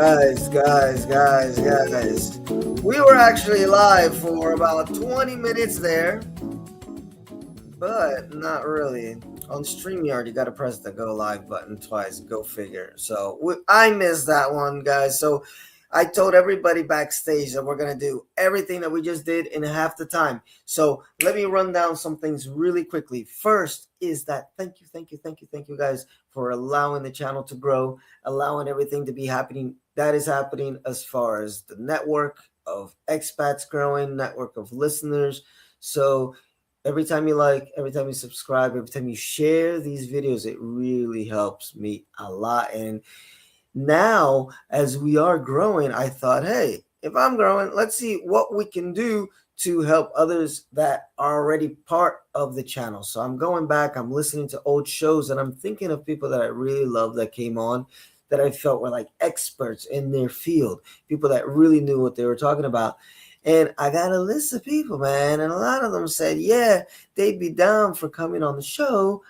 Guys. We were actually live for about 20 minutes there, but not really. On StreamYard, you got to press the go live button twice. Go figure. So I missed that one, guys. So I told everybody backstage that we're going to do everything that we just did in half the time. So let me run down some things really quickly. First is that thank you, guys, for allowing the channel to grow, allowing everything to be happening. That is happening as far as the network of expats growing, network of listeners. So every time you like, every time you subscribe, every time you share these videos, it really helps me a lot. And now, as we are growing, I thought, hey, if I'm growing, let's see what we can do to help others that are already part of the channel. So I'm going back, I'm listening to old shows, and I'm thinking of people that I really love that came on that I felt were like experts in their field, people that really knew what they were talking about. And I got a list of people, man, and a lot of them said, yeah, they'd be down for coming on the show,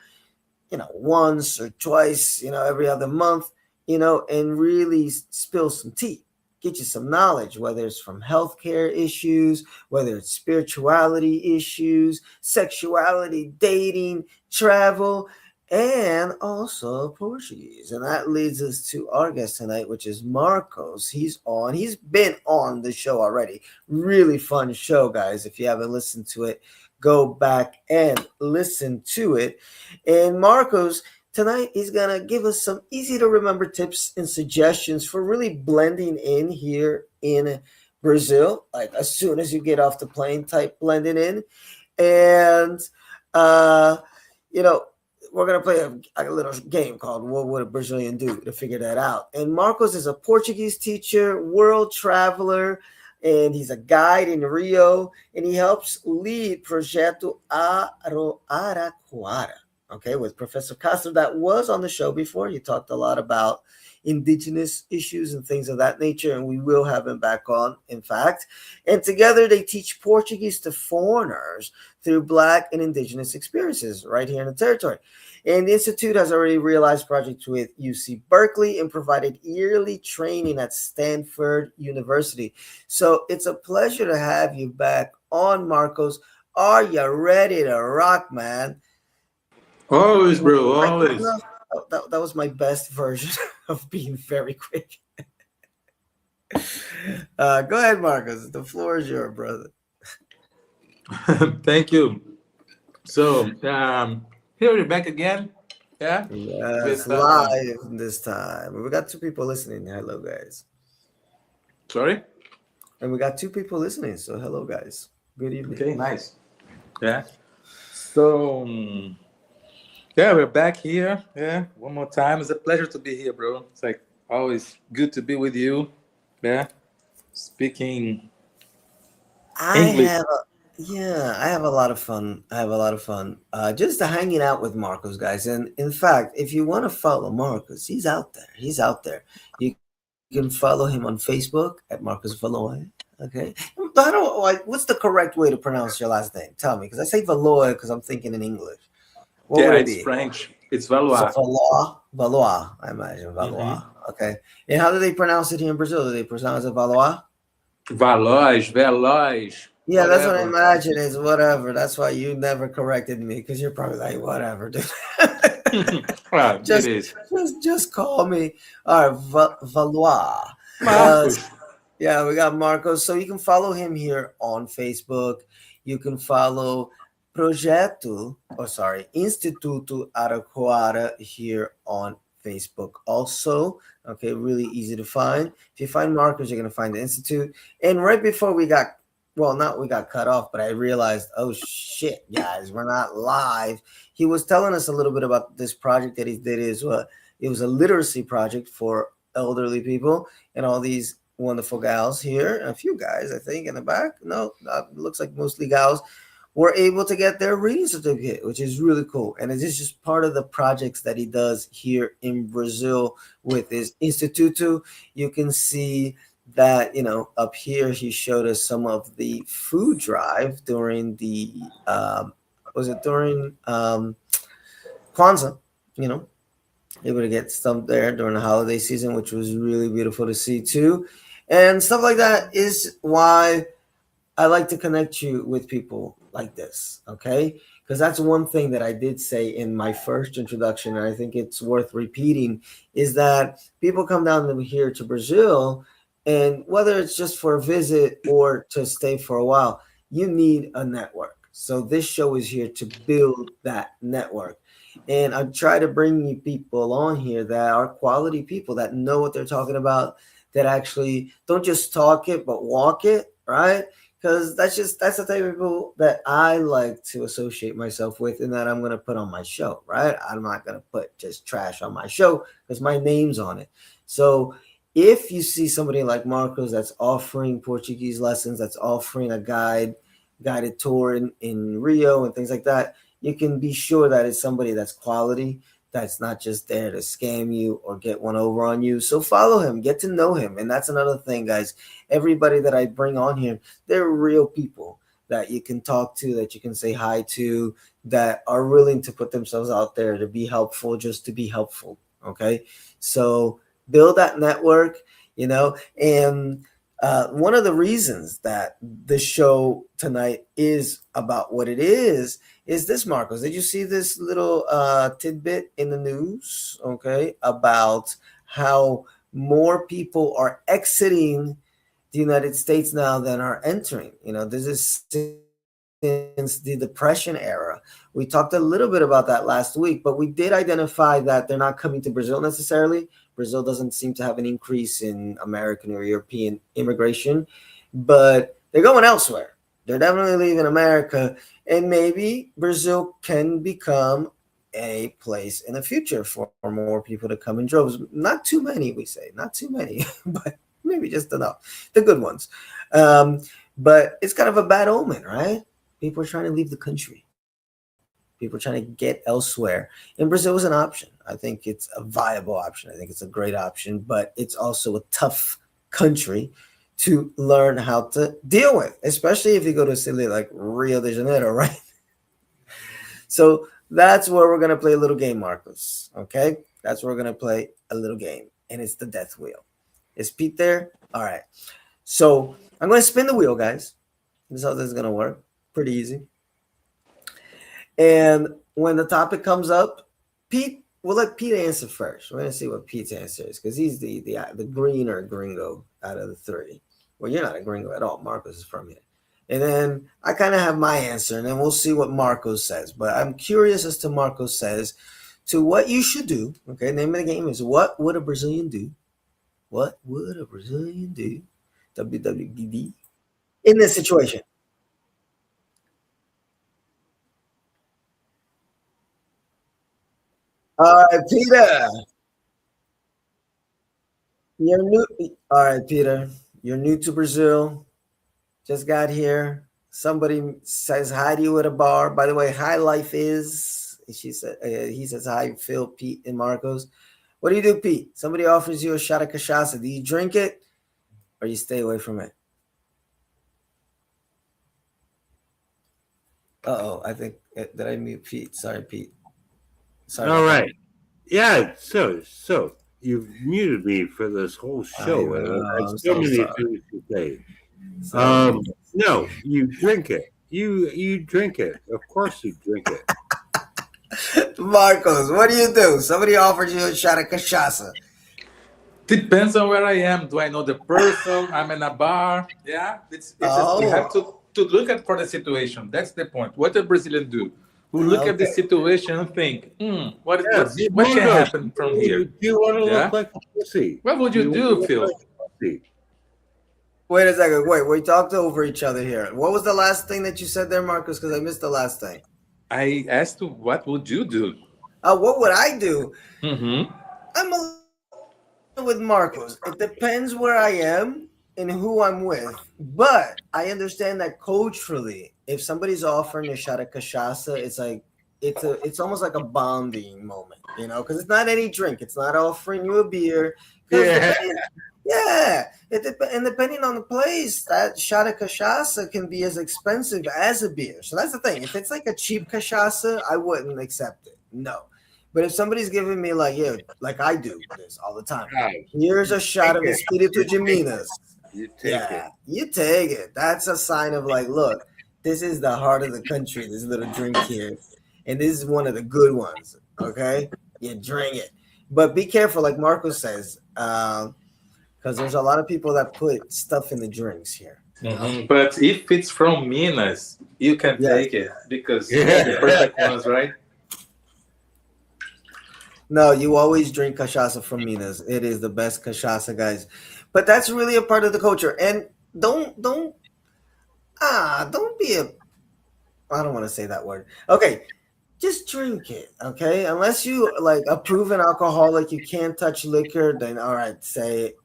once or twice, every other month, and really spill some tea, get you some knowledge, whether it's from healthcare issues, whether it's spirituality issues, sexuality, dating, travel, and also Portuguese. And that leads us to our guest tonight, which is Marcos. He's been on the show already. Really fun show, guys. If you haven't listened to it, go back and listen to it. And Marcos, tonight he's going to give us some easy to remember tips and suggestions for really blending in here in Brazil. Like as soon as you get off the plane, type blending in. And, we're going to play a little game called What Would a Brazilian Do to figure that out. And Marcos is a Portuguese teacher, world traveler, and he's a guide in Rio, and he helps lead Projeto Aracoara, with Professor Castro that was on the show before. He talked a lot about indigenous issues and things of that nature, and we will have him back on, in fact. And together they teach Portuguese to foreigners through Black and indigenous experiences right here in the territory. And the Institute has already realized projects with UC Berkeley and provided yearly training at Stanford University. So it's a pleasure to have you back on, Marcos. Are you ready to rock, man? Always, bro, always. That was my best version of being very quick. Go ahead, Marcos. The floor is yours, brother. Thank you. So, here we're back again. Yeah. Yes, live this time. We got two people listening. Hello, guys. Sorry? And we got two people listening. So, hello, guys. Good evening. Okay, nice. Yeah. So, yeah, we're back here. Yeah, one more time. It's a pleasure to be here, bro. It's like always good to be with you. Yeah, speaking English. I have a lot of fun. Just hanging out with Marcos, guys. And in fact, if you want to follow Marcos, he's out there. You can follow him on Facebook at Marcos Valois. Okay. I don't like. What's the correct way to pronounce your last name? Tell me, because I say Valois because I'm thinking in English. What would it be? French. It's Valois. So Valois. I imagine Valois. Mm-hmm. Okay. And how do they pronounce it here in Brazil? Do they pronounce it Valois? Veloz. Yeah, whatever. That's what I imagine is whatever. That's why you never corrected me, because you're probably like, whatever, dude. Well, just call me. All right, Valois. Yeah, we got Marcos. So you can follow him here on Facebook. You can follow Instituto Aracoara here on Facebook also. Okay, really easy to find. If you find Marcos, you're going to find the Institute. And right before we got cut off, but I realized, oh shit, guys, we're not live. He was telling us a little bit about this project that he did. It was a literacy project for elderly people, and all these wonderful gals here, a few guys, I think, in the back. No, it looks like mostly gals, were able to get their reading certificate, which is really cool. And it's just part of the projects that he does here in Brazil with his Instituto. You can see that, up here, he showed us some of the food drive during the, Kwanzaa, able to get stumped there during the holiday season, which was really beautiful to see too. And stuff like that is why I like to connect you with people like this, okay? Because that's one thing that I did say in my first introduction, and I think it's worth repeating, is that people come down here to Brazil, and whether it's just for a visit or to stay for a while, you need a network. So this show is here to build that network. And I try to bring you people on here that are quality people that know what they're talking about, that actually don't just talk it, but walk it, right? Because that's the type of people that I like to associate myself with, and that I'm going to put on my show, right? I'm not going to put just trash on my show because my name's on it. So if you see somebody like Marcos that's offering Portuguese lessons, that's offering a guided tour in Rio and things like that, you can be sure that it's somebody that's quality, that's not just there to scam you or get one over on you. So follow him, get to know him. And that's another thing, guys. Everybody that I bring on here, they're real people that you can talk to, that you can say hi to, that are willing to put themselves out there to be helpful, just to be helpful. Okay. So build that network, and one of the reasons that the show tonight is about what it is this, Marcos. Did you see this little tidbit in the news, okay, about how more people are exiting the United States now than are entering? This is since the Depression era. We talked a little bit about that last week, but we did identify that they're not coming to Brazil necessarily. Brazil doesn't seem to have an increase in American or European immigration, but they're going elsewhere. They're definitely leaving America, and maybe Brazil can become a place in the future for more people to come in droves. Not too many, we say, not too many, but maybe just enough. The good ones. Um, but it's kind of a bad omen, right? People are trying to leave the country. People are trying to get elsewhere. And Brazil is an option. I think it's a viable option. I think it's a great option, but it's also a tough country to learn how to deal with, especially if you go to a city like Rio de Janeiro, right? So that's where we're going to play a little game, Marcos. Okay? That's where we're going to play a little game. And it's the death wheel. Is Pete there? All right. So I'm going to spin the wheel, guys. This is how this is going to work. Pretty easy. And when the topic comes up, Pete, we'll let Pete answer first. We're going to see what Pete's answer is, because he's the greener gringo out of the three. Well, you're not a gringo at all. Marcos is from here. And then I kind of have my answer, and then we'll see what Marcos says. But I'm curious as to Marcos says to what you should do. Okay, name of the game is What Would a Brazilian Do? What would a Brazilian do? WWBD. In this situation. All right, Peter. You're new. All right, Peter. You're new to Brazil. Just got here. Somebody says hi to you at a bar. By the way, hi, life is. She said. He says hi, Phil, Pete, and Marcos. What do you do, Pete? Somebody offers you a shot of cachaça. Do you drink it or you stay away from it? Uh-oh. I think did I mute Pete? Sorry, Pete. Sorry All about that. right. Yeah. So you've muted me for this whole I show, and I know. have I'm so so many sorry. things to say. Sorry, Marcos. No, you drink it. You drink it. Of course, you drink it. Marcos, what do you do? Somebody offers you a shot of cachaça. Depends on where I am. Do I know the person? I'm in a bar. Yeah, we have Oh, to look at for the situation. That's the point. What the Brazilian do? Who look at the okay. situation and think, Yeah, what can Marcos, happen from here? do you want to look Yeah. like a pussy? What would Do you you want to do, look Phil? like a pussy? Wait a second. Wait, we talked over each other here. What was the last thing that you said there, Marcos? Because I missed the last thing. I asked you, what would you do? What would I do? Mm-hmm. I'm a little with Marcos. It depends where I am and who I'm with. But I understand that culturally, if somebody's offering a shot of cachaça, it's like it's almost like a bonding moment, because it's not any drink. It's not offering you a beer. Because Yeah. depending, yeah, and depending on the place, that shot of cachaça can be as expensive as a beer. So that's the thing. If it's like a cheap cachaça, I wouldn't accept it. No. But if somebody's giving me like, yeah, like I do this all the time. Ah, Here's you a shot take of it. Espiritu You take Geminas. it. You take it. Yeah, you take it. That's a sign of like, look, this is the heart of the country. This little drink here, and this is one of the good ones. Okay, you drink it, but be careful, like Marco says, because there's a lot of people that put stuff in the drinks here. You know. But if it's from Minas, you can Yes. take it because we are the perfect ones, right? No, you always drink cachaça from Minas. It is the best cachaça, guys. But that's really a part of the culture. And don't be a. I don't want to say that word. Okay, just drink it, okay? Unless you like a proven alcoholic, you can't touch liquor. Then all right, say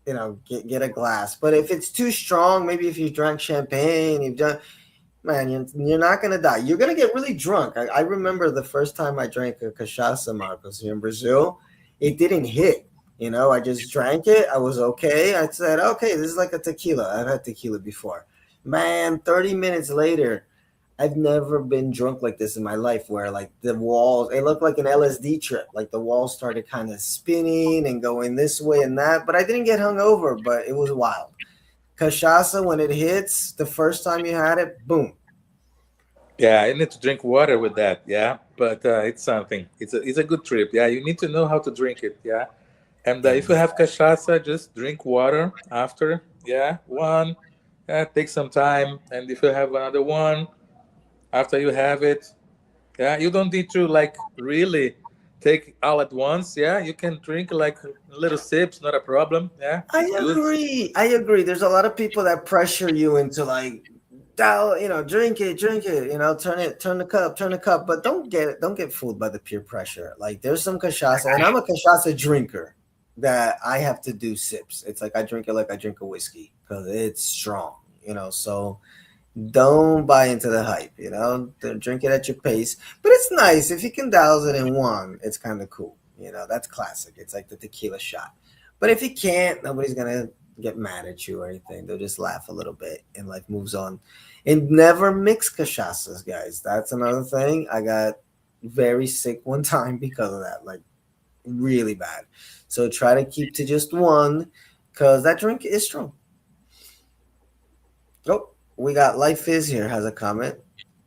get a glass. But if it's too strong, maybe if you drank champagne, you've done man, you're not gonna die. You're gonna get really drunk. I remember the first time I drank a cachaça, Marcos, here in Brazil. It didn't hit. I just drank it. I was okay. I said, okay, this is like a tequila. I've had tequila before. Man, 30 minutes later, I've never been drunk like this in my life where like the walls, it looked like an LSD trip. Like the walls started kind of spinning and going this way and that, but I didn't get hungover, but it was wild. Cachaça, when it hits, the first time you had it, boom. Yeah, I need to drink water with that. Yeah, but it's something. It's a good trip. Yeah, you need to know how to drink it. Yeah, and if you have Exactly. cachaça, just drink water after. Yeah, one. Take some time, and if you have another one after you have it, yeah, you don't need to like really take all at once. Yeah, you can drink like little sips, not a problem. Yeah, I it's good. agree. I agree. There's a lot of people that pressure you into like, drink it, turn the cup, but don't get fooled by the peer pressure. Like there's some cachaça, and I'm a cachaça drinker that I have to do sips. It's like I drink it like I drink a whiskey because it's strong, so don't buy into the hype, drink it at your pace. But it's nice if you can douse it in one. It's kind of cool, that's classic. It's like the tequila shot. But if you can't, nobody's gonna get mad at you or anything. They'll just laugh a little bit and life moves on. And never mix cachaças, guys. That's another thing. I got very sick one time because of that, like really bad. So try to keep to just one because that drink is strong. Oh, we got Life is here has a comment.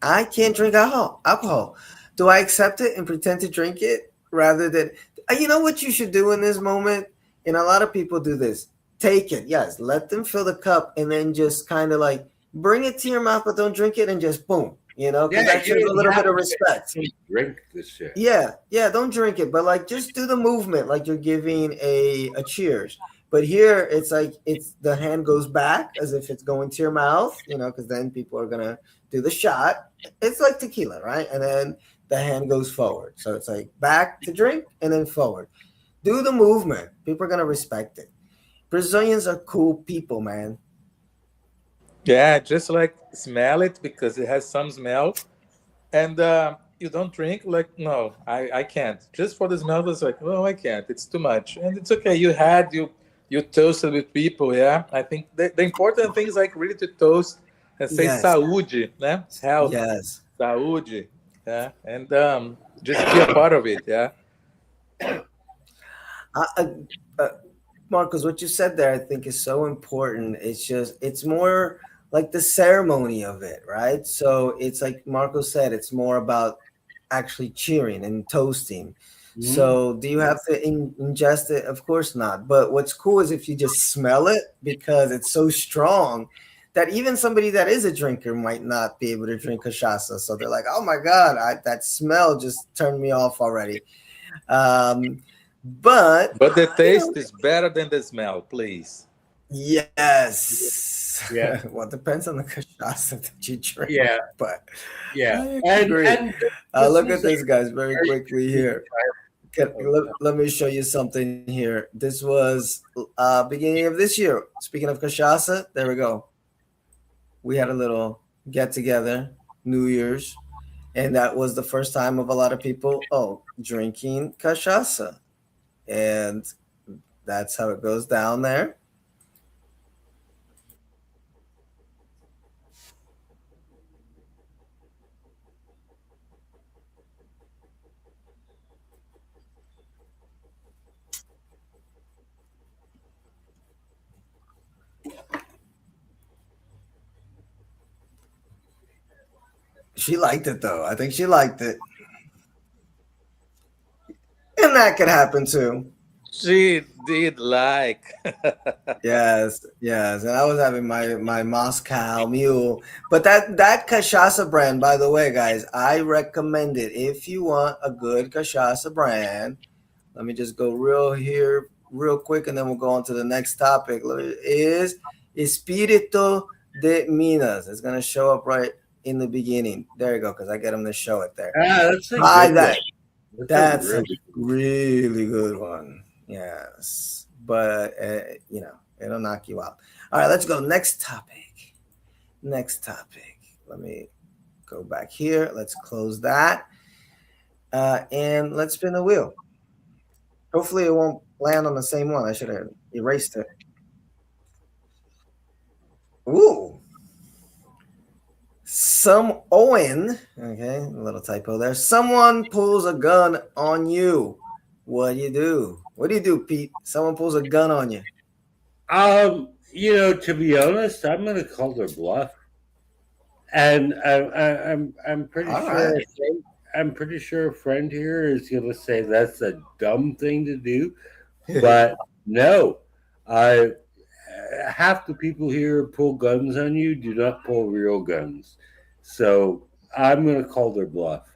I can't drink alcohol. Alcohol. Do I accept it and pretend to drink it rather than? You know what you should do in this moment? And a lot of people do this. Take it, yes. Let them fill the cup and then just kind of like bring it to your mouth, but don't drink it and just boom. Because Yeah, that you shows a don't little have bit of to respect. drink the shit. Yeah, yeah, don't drink it, but like just do the movement like you're giving a cheers. But here it's like it's the hand goes back as if it's going to your mouth, because then people are gonna do the shot. It's like tequila, right? And then the hand goes forward. So it's like back to drink and then forward. Do the movement. People are gonna respect it. Brazilians are cool people, man. Yeah, just like smell it because it has some smell, and you don't drink. Like, no, I can't. Just for the smell, it's like, oh, I can't. It's too much, and it's okay. You toasted with people. Yeah, I think the important thing is like really to toast and say Yes. saúde, né? Health, Yes. saúde. Yeah, and just be a part of it. Yeah. I, I, uh, Marcos, what you said there, I think, is so important. It's more like the ceremony of it, right? So it's like Marcos said, it's more about actually cheering and toasting. Mhm. So do you have to ingest it? Of course not. But what's cool is if you just smell it because it's so strong that even somebody that is a drinker might not be able to drink cachaça. So they're like, oh my God, that smell just turned me off already. Um, but, But the you know, taste is better than the smell, please. yes. Yeah, Well, it depends on the cachaça that you drink, yeah, but yeah. I And agree. this Look is at a this, guys, very very quickly unique here. type of Let me show you something here. This was beginning of this year. Speaking of cachaça, there we go. We had a little get together, New Year's, and that was the first time of a lot of people, drinking cachaça. And that's how it goes down there. She liked it though. I think she liked it, and that could happen too. She did like. Yes, yes. And I was having my Moscow Mule, but that cachaça brand, by the way, guys, I recommend it if you want a good cachaça brand. Let me just go real quick, and then we'll go on to the next topic. Is Espírito de Minas? It's gonna show up right in the beginning. There you go, because I get them to show it there. Ah, that's a Try good one. that. That's a That's a really really good one. Yes, but it'll knock you out. All right, let's go. Next topic. Next topic. Let me go back here. Let's close that, and let's spin the wheel. Hopefully, it won't land on the same one. I should have erased it. Ooh, some Owen. Okay, a little typo there. Someone pulls a gun on you. What do you do? What do you do, Pete? Someone pulls a gun on you. To be honest, I'm going to call their bluff, and I'm pretty All sure right. I'm pretty sure a friend here is going to say that's a dumb thing to do, but no, I half the people here pull guns on you do not pull real guns, so I'm going to call their bluff.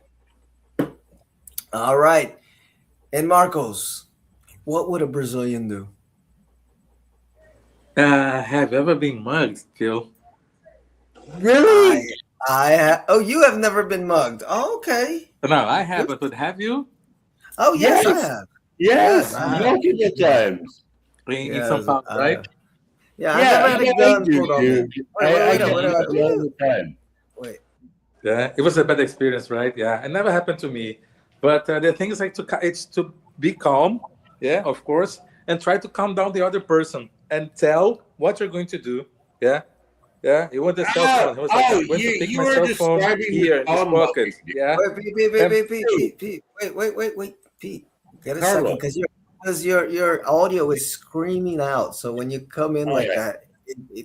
All right. And Marcos, what would a Brazilian do? Have you ever been mugged, Phil? I Really? oh, you have never been mugged. Oh, okay. No, I Good. haven't, but have you? Oh, yes, I Yes, have. Yes, yes, I have. multiple times. In São Yes, Paulo, I right? have. Yeah, I've Yeah, never had a yeah, I gun do, pulled on me. dude. Wait, wait, I wait, get wait, mugged all wait, the time. wait. Yeah, it was a bad experience, right? Yeah, it never happened to me. But the thing is like it's to be calm, yeah, of course, and try to calm down the other person and tell what you're going to do. Yeah, yeah. You want the cell Oh, phone? He was like, oh, I'm going to take you my were cell phone describing the here in this calm pocket. mugging, dude. Yeah, Wait, and Pete. Wait, Pete. Get a second, Carlos. because your audio is screaming out. So when you come in All like right, that,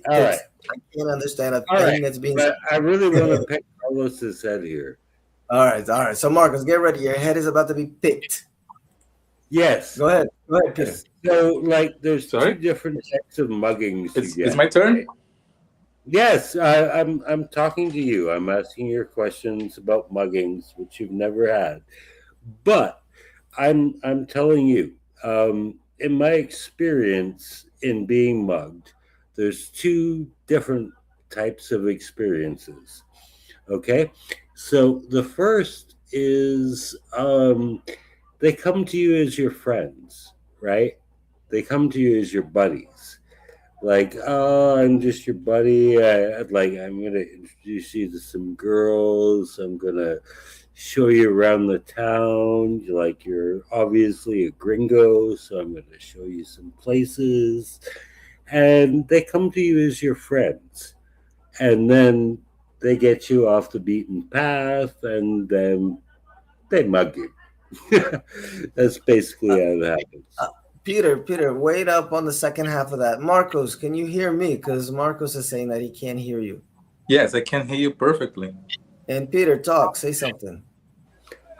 all right, I can't understand a all right. thing that's being But I really said. want to pick Carlos's head here. All right. So Marcus, get ready. Your head is about to be picked. Yes, Go ahead, Peter. yes. So, like, there's two sorry, different types of muggings you it's get. my turn. Yes, I'm talking to you. I'm asking your questions about muggings, which you've never had. But I'm telling you, in my experience in being mugged, there's two different types of experiences. Okay, so the first is they come to you as your friends, right? They come to you as your buddies. Like, oh, I'm just your buddy. I'm gonna introduce you to some girls. I'm gonna show you around the town. Like, you're obviously a gringo, so I'm gonna show you some places. And they come to you as your friends, and then they get you off the beaten path, and then they mug you. That's basically Uh, how it happens. uh, Peter, wait up on the second half of that. Marcos, can you hear me? Because Marcos is saying that he can't hear you. Yes, I can hear you perfectly. And Peter, talk. Say something.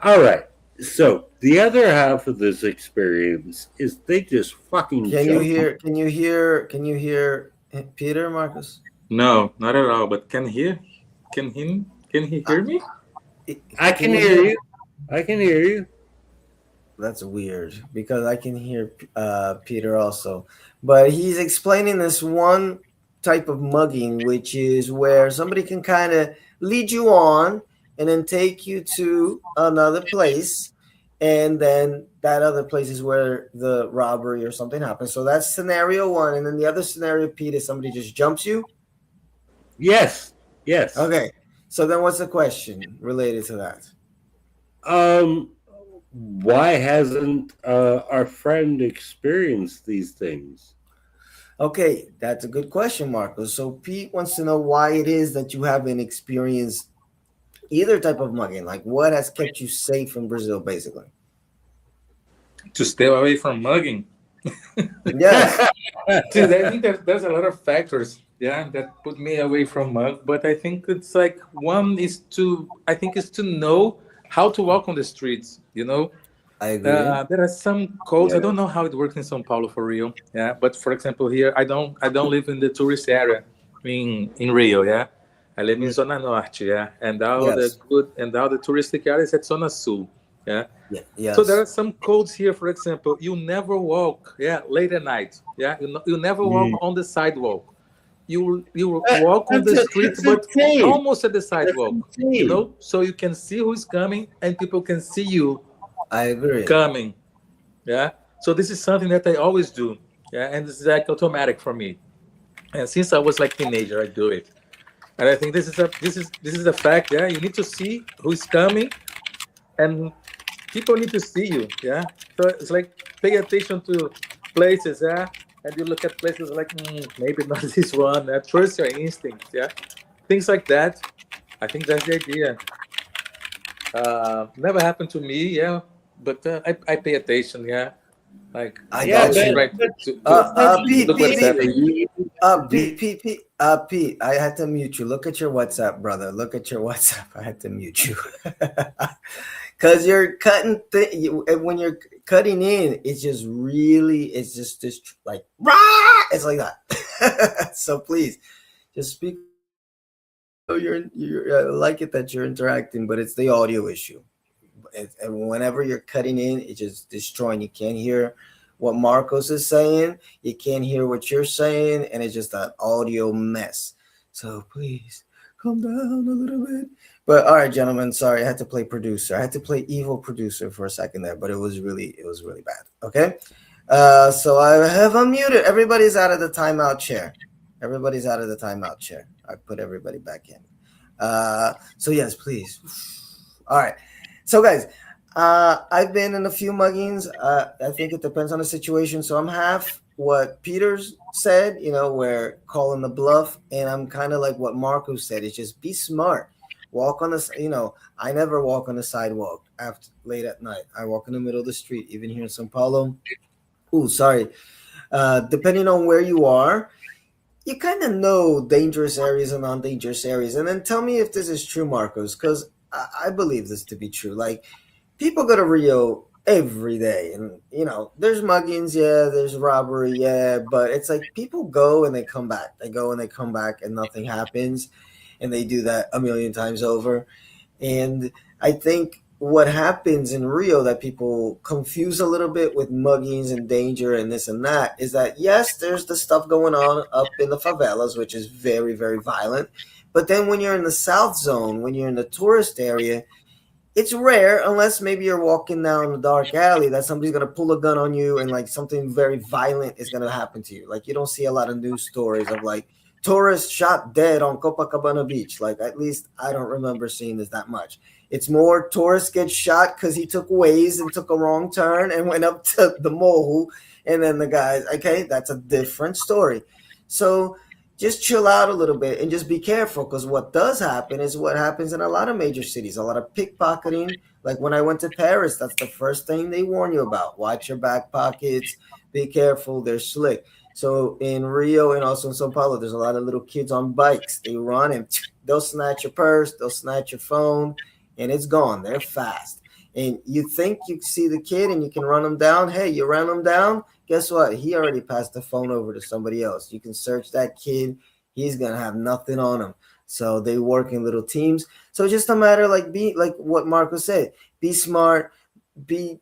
All right. So the other half of this experience is they just fucking Can you jump. hear? Can you hear Peter, Marcos? No, not at all. But can he Uh, hear me? I can can you hear hear? you. I can hear you. That's weird because I can hear Peter also. But he's explaining this one type of mugging, which is where somebody can kind of lead you on and then take you to another place. And then that other place is where the robbery or something happens. So that's scenario one. And then the other scenario, Pete, is somebody just jumps you. Yes. Yes. Okay. So then what's the question related to that? Um. Why hasn't our friend experienced these things? Okay, that's a good question, Marcos. So Pete wants to know why it is that you haven't experienced either type of mugging. Like what has kept you safe in Brazil, basically? To stay away from mugging. Yes, Dude, I think there's a lot of factors, yeah, that put me away from mug. But I think it's like one is to, I think, is to know how to walk on the streets. I agree. There are some codes. I don't know how it works in São Paulo for Rio. Yeah, but for example, here I don't live in the tourist area in Rio. Yeah, I live in Mm, Zona Norte. Yeah, and yes. all the touristic areas at Zona Sul. Yeah, Yeah. so there Yes. are some codes here. For example, you never walk. Yeah, late at night. Yeah, you never walk Mm. on the sidewalk. You walk on the street, That's but insane. almost at the That's sidewalk. insane. So you can see who's coming, and people can see you I agree. coming. Yeah. So this is something that I always do. Yeah, and this is like automatic for me. And since I was like teenager, I do it. And I think this is a fact. Yeah, you need to see who's coming, and people need to see you. Yeah. So it's like pay attention to places. Yeah. And you look at places like maybe not this one. Trust your instincts. Yeah. Things like that. I think that's the idea. Never happened to me. Yeah. But I pay attention. Yeah. Like I Yeah, got always you. try but to that's Pete, look what's Pete, insane. Pete, happening. You Pete, Pete, Pete, Pete, I had to mute you. Look at your WhatsApp, brother. Look at your WhatsApp. I had to mute you. Because you're cutting, and when you're cutting in, it's just really, it's just this, like, rah! It's like that. So please, just speak. Oh, I like it that you're interacting, but it's the audio issue. And whenever you're cutting in, it's just destroying. You can't hear what Marcos is saying. You can't hear what you're saying, and it's just an audio mess. So please calm down a little bit. But all right, gentlemen. Sorry, I had to play producer. I had to play evil producer for a second there, but it was really bad. Okay. So I have unmuted. Everybody's out of the timeout chair. Everybody's out of the timeout chair. I put everybody back in. So yes, please. All right. So guys, I've been in a few muggings. I think it depends on the situation. So I'm half what Peters said, where calling the bluff, and I'm kind of like what Marco said. It's just be smart. Walk on I never walk on the sidewalk after late at night. I walk in the middle of the street, even here in São Paulo. Oh, sorry. Depending on where you are, you kind of know dangerous areas and non-dangerous areas. And then tell me if this is true, Marcos, because I believe this to be true. Like, people go to Rio every day, and there's muggings, yeah, there's robbery, yeah, but it's like people go and they come back. They go and they come back, and nothing happens, and they do that a million times over. And I think what happens in Rio that people confuse a little bit with muggings and danger and this and that is that, yes, there's the stuff going on up in the favelas, which is very, very violent. But then when you're in the South Zone, when you're in the tourist area, it's rare, unless maybe you're walking down a dark alley, that somebody's going to pull a gun on you and like something very violent is going to happen to you. Like, you don't see a lot of news stories of like tourists shot dead on Copacabana Beach. Like, at least I don't remember seeing this that much. It's more tourists get shot because he took Waze and took a wrong turn and went up to the mole, and then the guys, okay, that's a different story. So just chill out a little bit and just be careful, because what does happen is what happens in a lot of major cities, a lot of pickpocketing. Like when I went to Paris, that's the first thing they warn you about. Watch your back pockets, be careful, they're slick. So in Rio and also in Sao Paulo, there's a lot of little kids on bikes. They run and they'll snatch your purse, they'll snatch your phone, and it's gone. They're fast. And you think you see the kid and you can run them down. Hey, you ran them down. Guess what? He already passed the phone over to somebody else. You can search that kid. He's gonna have nothing on him. So they work in little teams. So just a matter, like, be like what Marco said. Be smart. Be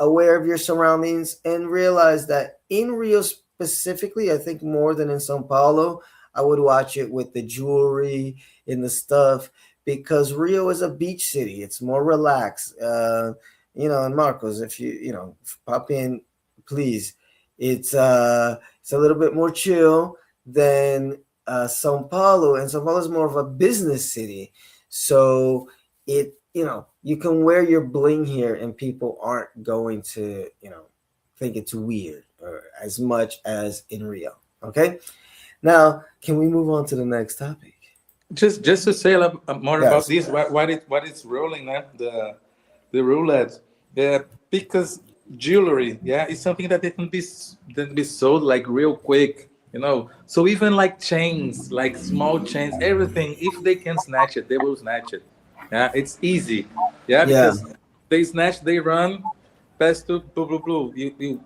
aware of your surroundings, and realize that in Rio specifically, I think more than in Sao Paulo, I would watch it with the jewelry and the stuff, because Rio is a beach city. It's more relaxed. And Marcos, if pop in, please. It's a little bit more chill than Sao Paulo, and Sao Paulo is more of a business city. So you can wear your bling here, and people aren't going to think it's weird or as much as in Rio. Okay. Now, can we move on to the next topic? Just to say a lot more about Yes. this, what it's rolling, the roulette, yeah, because jewelry, yeah, it's something that they can be that can be sold like real quick, you know. So even like chains, like small chains, everything, if they can snatch it, they will snatch it. Yeah, it's easy. Yeah, Yeah. because they snatch, they run, pass to blue, blue, blue.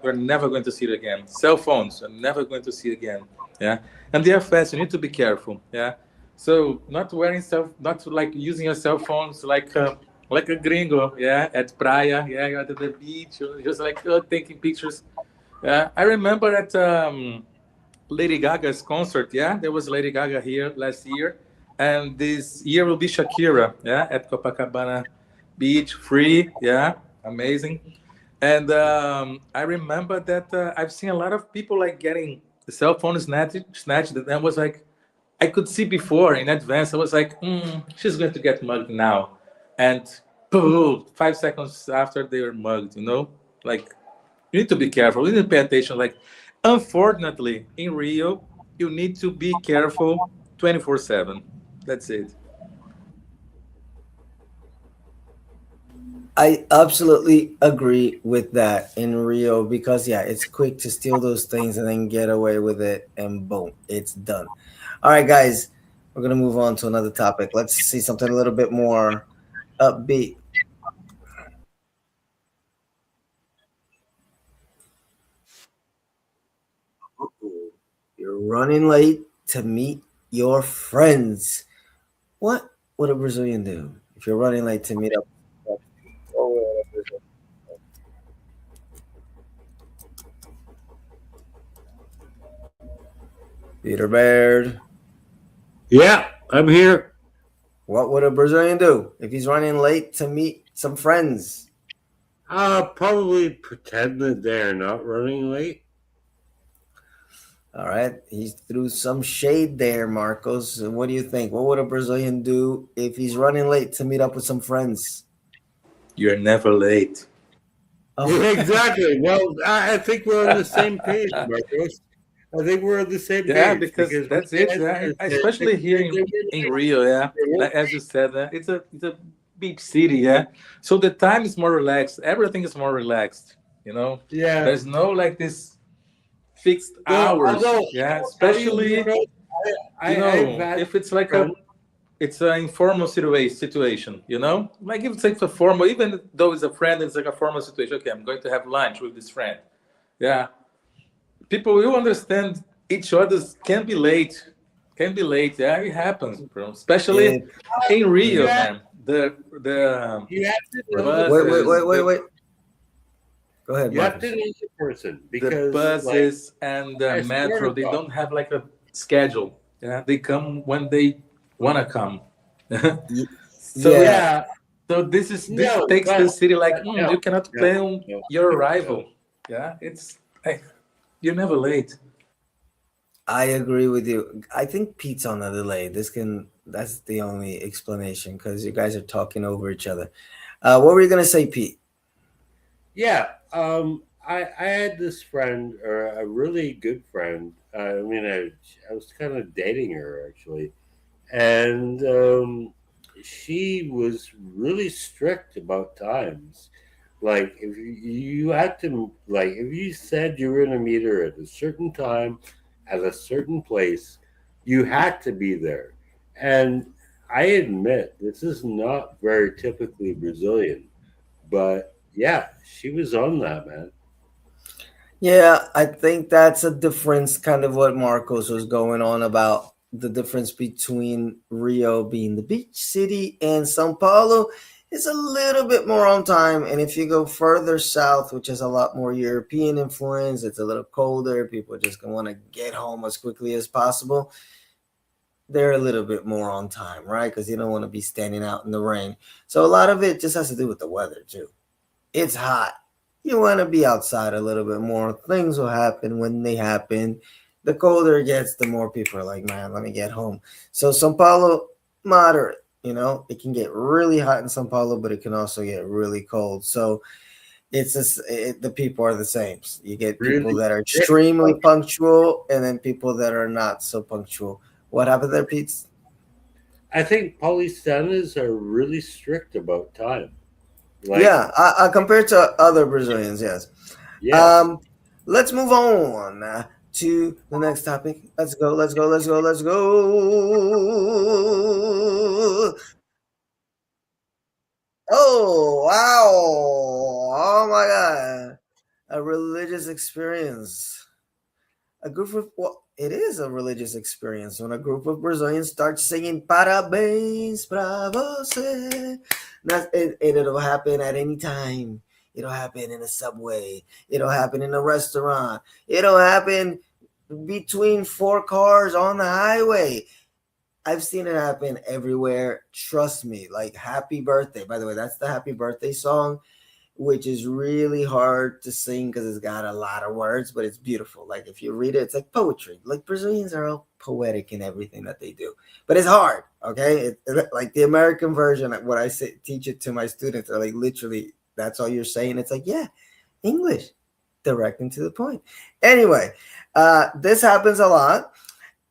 We're never going to see it again. Cell phones, are never going to see it again. Yeah, and they are fast. You need to be careful. Yeah, so not wearing not like using your cell phones like a gringo. Yeah, at praia. Yeah, you're at the beach, just like taking pictures. Yeah, I remember at Lady Gaga's concert. Yeah, there was Lady Gaga here last year, and this year will be Shakira. Yeah, at Copacabana Beach, free. Yeah, amazing. And I remember that I've seen a lot of people like getting the cell phone snatched. And I was like, I could see before in advance. I was like, she's going to get mugged now, and boom, 5 seconds after they were mugged. You know, like you need to be careful. You need to pay attention. Like, unfortunately, in Rio, you need to be careful 24/7. That's it. I absolutely agree with that in Rio because yeah, it's quick to steal those things and then get away with it and boom, it's done. All right, guys, we're gonna move on to another topic. Let's see something a little bit more upbeat. Uh-oh. You're running late to meet your friends. What would a Brazilian do if you're running late to meet up? Peter Baird. Yeah, I'm here. What would a Brazilian do if he's running late to meet some friends? Probably pretend that they're not running late. All right, he threw some shade there, Marcos. And what do you think? What would a Brazilian do if he's running late to meet up with some friends? You're never late. Oh, Exactly. Well, I think we're on the same page, Marcos. I think we're on the same Yeah, page because because what that's the it. answer Yeah. is Especially here in Rio. Yeah, like as you said, it's a beach city. Yeah, so the time is more relaxed. Everything is more relaxed. You know, yeah. there's no like this fixed Well, although hours. I Yeah, will tell you, especially Marcos, I've had if it's like friends. it's an informal situation. You know, like if it's like a formal, even though it's a friend, it's like a formal situation. Okay, I'm going to have lunch with this friend. Yeah, people will understand each other's can be late. Yeah, it happens, bro. Especially it, in You Rio, have man. The you have to the know the wait, wait, person. buses wait, wait, wait. Go ahead, You have to Marcos. know the person the because, like, buses and the I swear to metro, they God, don't have like a schedule. Yeah, they come when they wanna come. Y- so Yeah, it's yeah, this no, takes the city like no, you cannot no, plan no, your no. arrival. Yeah, it's like you're never late. I agree with you. I think Pete's on a delay. That's the only explanation because you guys are talking over each other. What were you gonna say, Pete? Yeah, I had this friend, or a really good friend. I mean, I was kind of dating her actually, and she was really strict about times. Like if you had to, like if you said you were going to meet her at a certain time, at a certain place, you had to be there. And I admit this is not very typically Brazilian, but yeah, she was on that, man. Yeah, I think that's a difference, kind of what Marcos was going on about the difference between Rio being the beach city and Sao Paulo is a little bit more on time. And if you go further south, which is a lot more European influence, it's a little colder. People just want to get home as quickly as possible. They're a little bit more on time, right? Because you don't want to be standing out in the rain. So a lot of it just has to do with the weather, too. It's hot. You want to be outside a little bit more. Things will happen when they happen. The colder it gets, the more people are like, man, let me get home. So Sao Paulo, moderate. It can get really hot in Sao Paulo, but it can also get really cold. So the people are the same. You get people Really that are strict. extremely punctual, and then people that are not so punctual. What happened there, Pete? I think Paulistanas are really strict about time. Like, Yeah, compared to other Brazilians, yes. yes. Um, let's move on to the next topic. Let's go. Let's go. Let's go. Let's go. Oh wow! Oh my god! A religious experience. A group of well, it is a religious experience when a group of Brazilians start singing "Parabéns pra você." It'll happen at any time. It'll happen in a subway. It'll happen in a restaurant. It'll happen between four cars on the highway. I've seen it happen everywhere. Trust me. Like "Happy Birthday." By the way, that's the "Happy Birthday" song, which is really hard to sing because it's got a lot of words, but it's beautiful. Like if you read it, it's like poetry. Like Brazilians are all poetic in everything that they do, but it's hard. Okay, like the American version. What I say, teach it to my students, are like literally that's all you're saying. It's like yeah, English, direct and to the point. Anyway, this happens a lot.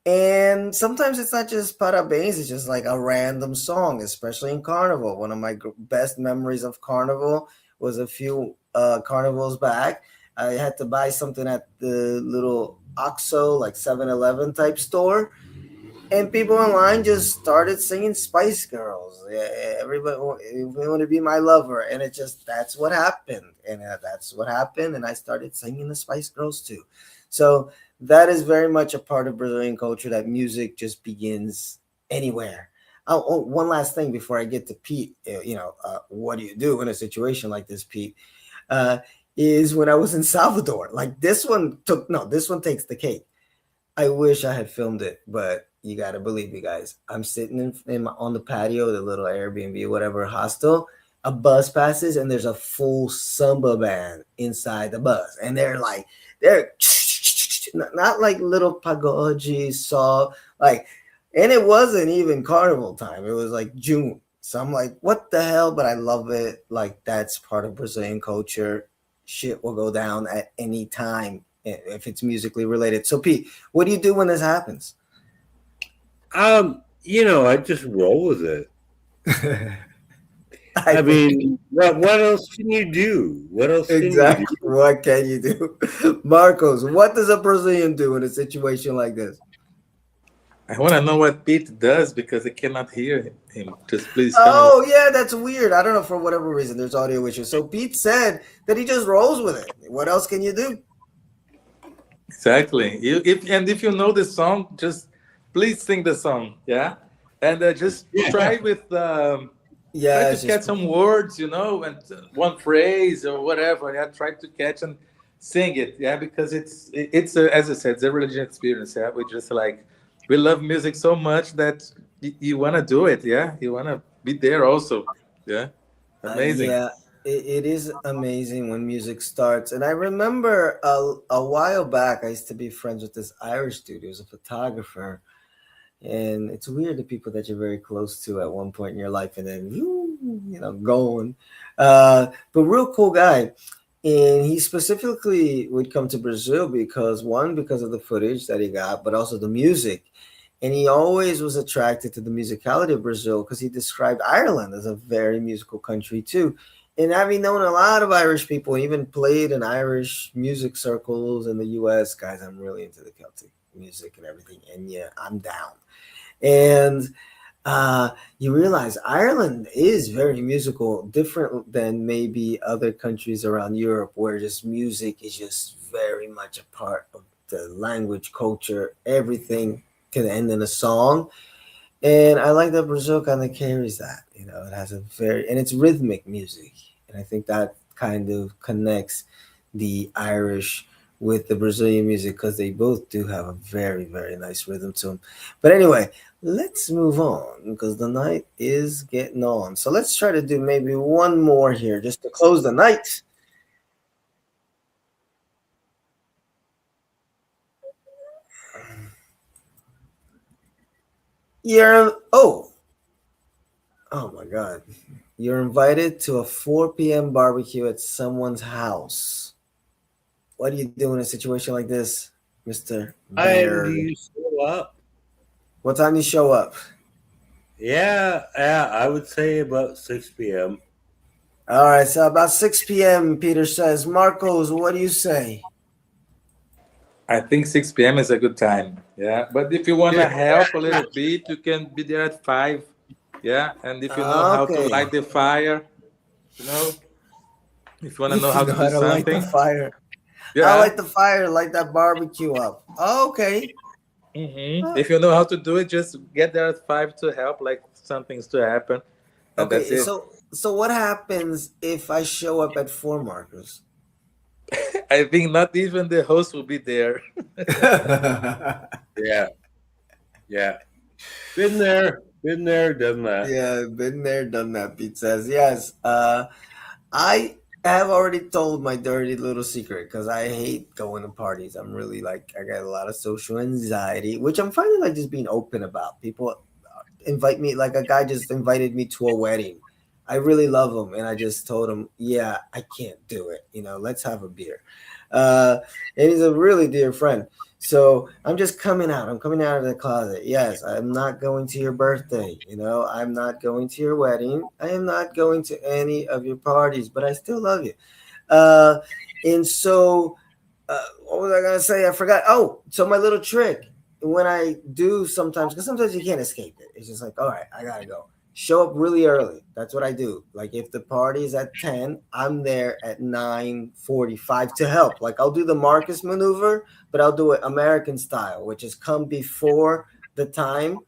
And sometimes it's not just parabéns, it's just like a random song, especially in Carnival. One of my best memories of Carnival was a few carnivals back. I had to buy something at the little OXXO, like 7-Eleven type store, and people online just started singing Spice Girls. Yeah, everybody wanted to be my lover, and it just that's what happened, and that's what happened, and I started singing the Spice Girls too. So that is very much a part of Brazilian culture. That music just begins anywhere. Oh, one last thing before I get to Pete. What do you do in a situation like this, Pete? Uh, is when I was in Salvador. Like this one takes the cake. I wish I had filmed it, but you got to believe me, guys. I'm sitting on the patio, the little Airbnb, whatever hostel. A bus passes, and there's a full samba band inside the bus, and they're not like little pagode saw like, and it wasn't even carnival time. It was like June. So I'm like, what the hell? But I love it. Like that's part of Brazilian culture. Shit will go down at any time if it's musically related. So Pete, what do you do when this happens? I just roll with it. I I think mean, what else can you do? What else can you do? exactly. What can you do? Marcos, what does a Brazilian do in a situation like this? I want to know what Pete does because I cannot hear him. Just please tell me. Oh yeah, that's weird. I don't know, for whatever reason there's audio issues. So Pete said that he just rolls with it. What else can you do? Exactly. If you know the song, just please sing the song. Yeah, and just Yeah. try with try Yeah, to it's just catch some words, and one phrase or whatever. Yeah, try to catch and sing it. Yeah, because it's as I said, it's a religious experience. Yeah, we love music so much that you want to do it. Yeah, you want to be there also. Yeah, amazing. yeah, it is amazing when music starts. And I remember a while back, I used to be friends with this Irish dude. He was a photographer. And it's weird the people that you're very close to at one point in your life and then, going. But real cool guy. And he specifically would come to Brazil because of the footage that he got, but also the music. And he always was attracted to the musicality of Brazil because he described Ireland as a very musical country too. And having known a lot of Irish people, even played in Irish music circles in the US, guys, I'm really into the Celtic music and everything. And yeah, I'm down. And you realize Ireland is very musical, different than maybe other countries around Europe, where just music is just very much a part of the language, culture, everything can end in a song. And I like that Brazil kind of carries that. It has and it's rhythmic music. And I think that kind of connects the Irish with the Brazilian music because they both do have a very, very nice rhythm to them. But anyway, let's move on because the night is getting on. So let's try to do maybe one more here just to close the night. Oh my God. You're invited to a 4 p.m. barbecue at someone's house. What do you do in a situation like this, Mr. And do Baird? you show up? What time do you show up? Yeah, I would say about 6 p.m. All right, so about 6 p.m., Peter says, Marcos, what do you say? I think 6 p.m. is a good time. Yeah. But if you want Yeah. to help a little bit, you can be there at 5. Yeah. And if you know how to Okay. light the fire, you know, if you want to know If you how know to do how to light the something, fire. I'll yeah. light the fire, light that barbecue up. Okay. Uh, If you know how to do it, just get there at 5 to help, like something's to happen. And that's okay, it. so what happens if I show up at 4, Marcos? I think not even the host will be there. Yeah. Yeah. Been there, done that. Yeah, been there, done that, Pete says. Yes. I have already told my dirty little secret because I hate going to parties. I'm really like, I got a lot of social anxiety, which I'm finally like just being open about. People invite me, like a guy just invited me to a wedding. I really love him, and I just told him, yeah, I can't do it. Let's have a beer. Uh, and he's a really dear friend. So I'm just coming out. I'm coming out of the closet. Yes, I'm not going to your birthday. I'm not going to your wedding. I am not going to any of your parties, but I still love you. Uh, and so, what was I gonna say? I forgot. Oh, so my little trick when I do sometimes, because sometimes you can't escape it. It's just like, all right, I gotta go. Show up really early. That's what I do. Like if the party is at 10, I'm there at 9:45 to help. Like I'll do the Marcus maneuver, but I'll do it American style, which is come before the time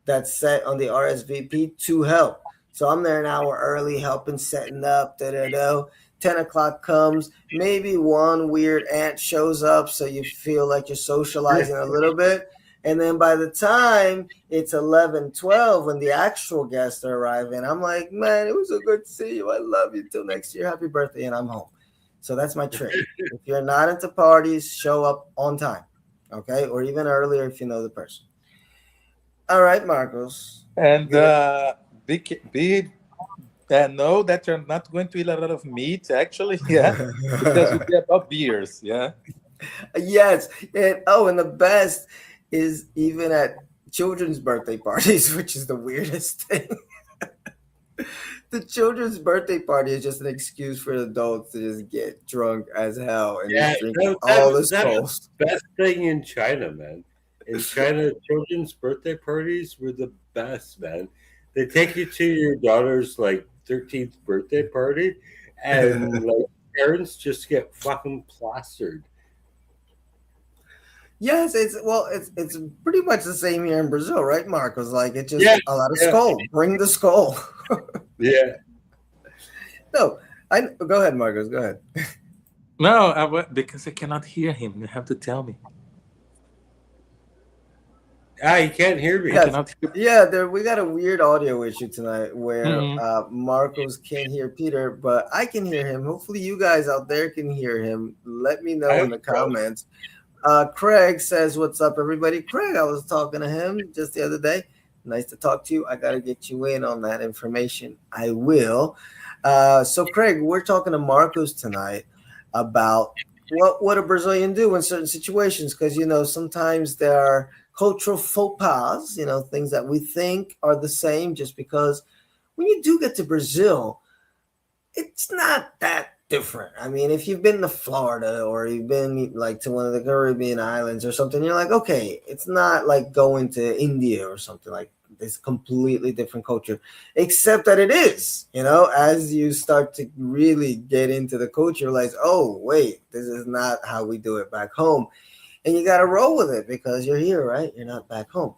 that's set on the RSVP to help. So I'm there an hour early, helping, setting up, da da da. 10 o'clock comes, maybe one weird aunt shows up, so you feel like you're socializing a little bit. And then by the time it's 11, 12, when the actual guests are arriving, I'm like, man, it was so good to see you. I love you. Till next year. Happy birthday. And I'm home. So that's my trick. If you're not into parties, show up on time. Okay. Or even earlier if you know the person. All right, Marcos. And Good. know that you're not going to eat a lot of meat, actually. Yeah. Because you'll be about beers. Yeah. Yes. And the best is even at children's birthday parties, which is the weirdest thing. The children's birthday party is just an excuse for adults to just get drunk as hell and Yeah, just drink that, all that, the that was skulls. the best thing in China, man. In China, children's birthday parties were the best, man. They take you to your daughter's like 13th birthday party, and like parents just get fucking plastered. Yes, it's pretty much the same here in Brazil, right, Marcos? Like it's just Yeah, a lot of yeah, skull. Bring the skull. yeah. No, I go ahead, Marcos. Go ahead. No, because I cannot hear him. You have to tell me. Ah, you can't hear I me. Yes. cannot hear. Yeah, we got a weird audio issue tonight where Mhm. Marcos can't hear Peter, but I can hear him. Hopefully, you guys out there can hear him. Let me I know in have the a problem. comments. Craig says, "What's up, everybody?" Craig, I was talking to him just the other day. Nice to talk to you. I got to get you in on that information. I will. So, Craig, we're talking to Marcos tonight about what a Brazilian do in certain situations because sometimes there are cultural faux pas. Things that we think are the same just because when you do get to Brazil it's not that different. I mean, if you've been to Florida or you've been like to one of the Caribbean islands or something, you're like, okay, it's not like going to India or something like this completely different culture, except that it is, as you start to really get into the culture, you realize, oh, wait, this is not how we do it back home. And you got to roll with it because you're here, right? You're not back home.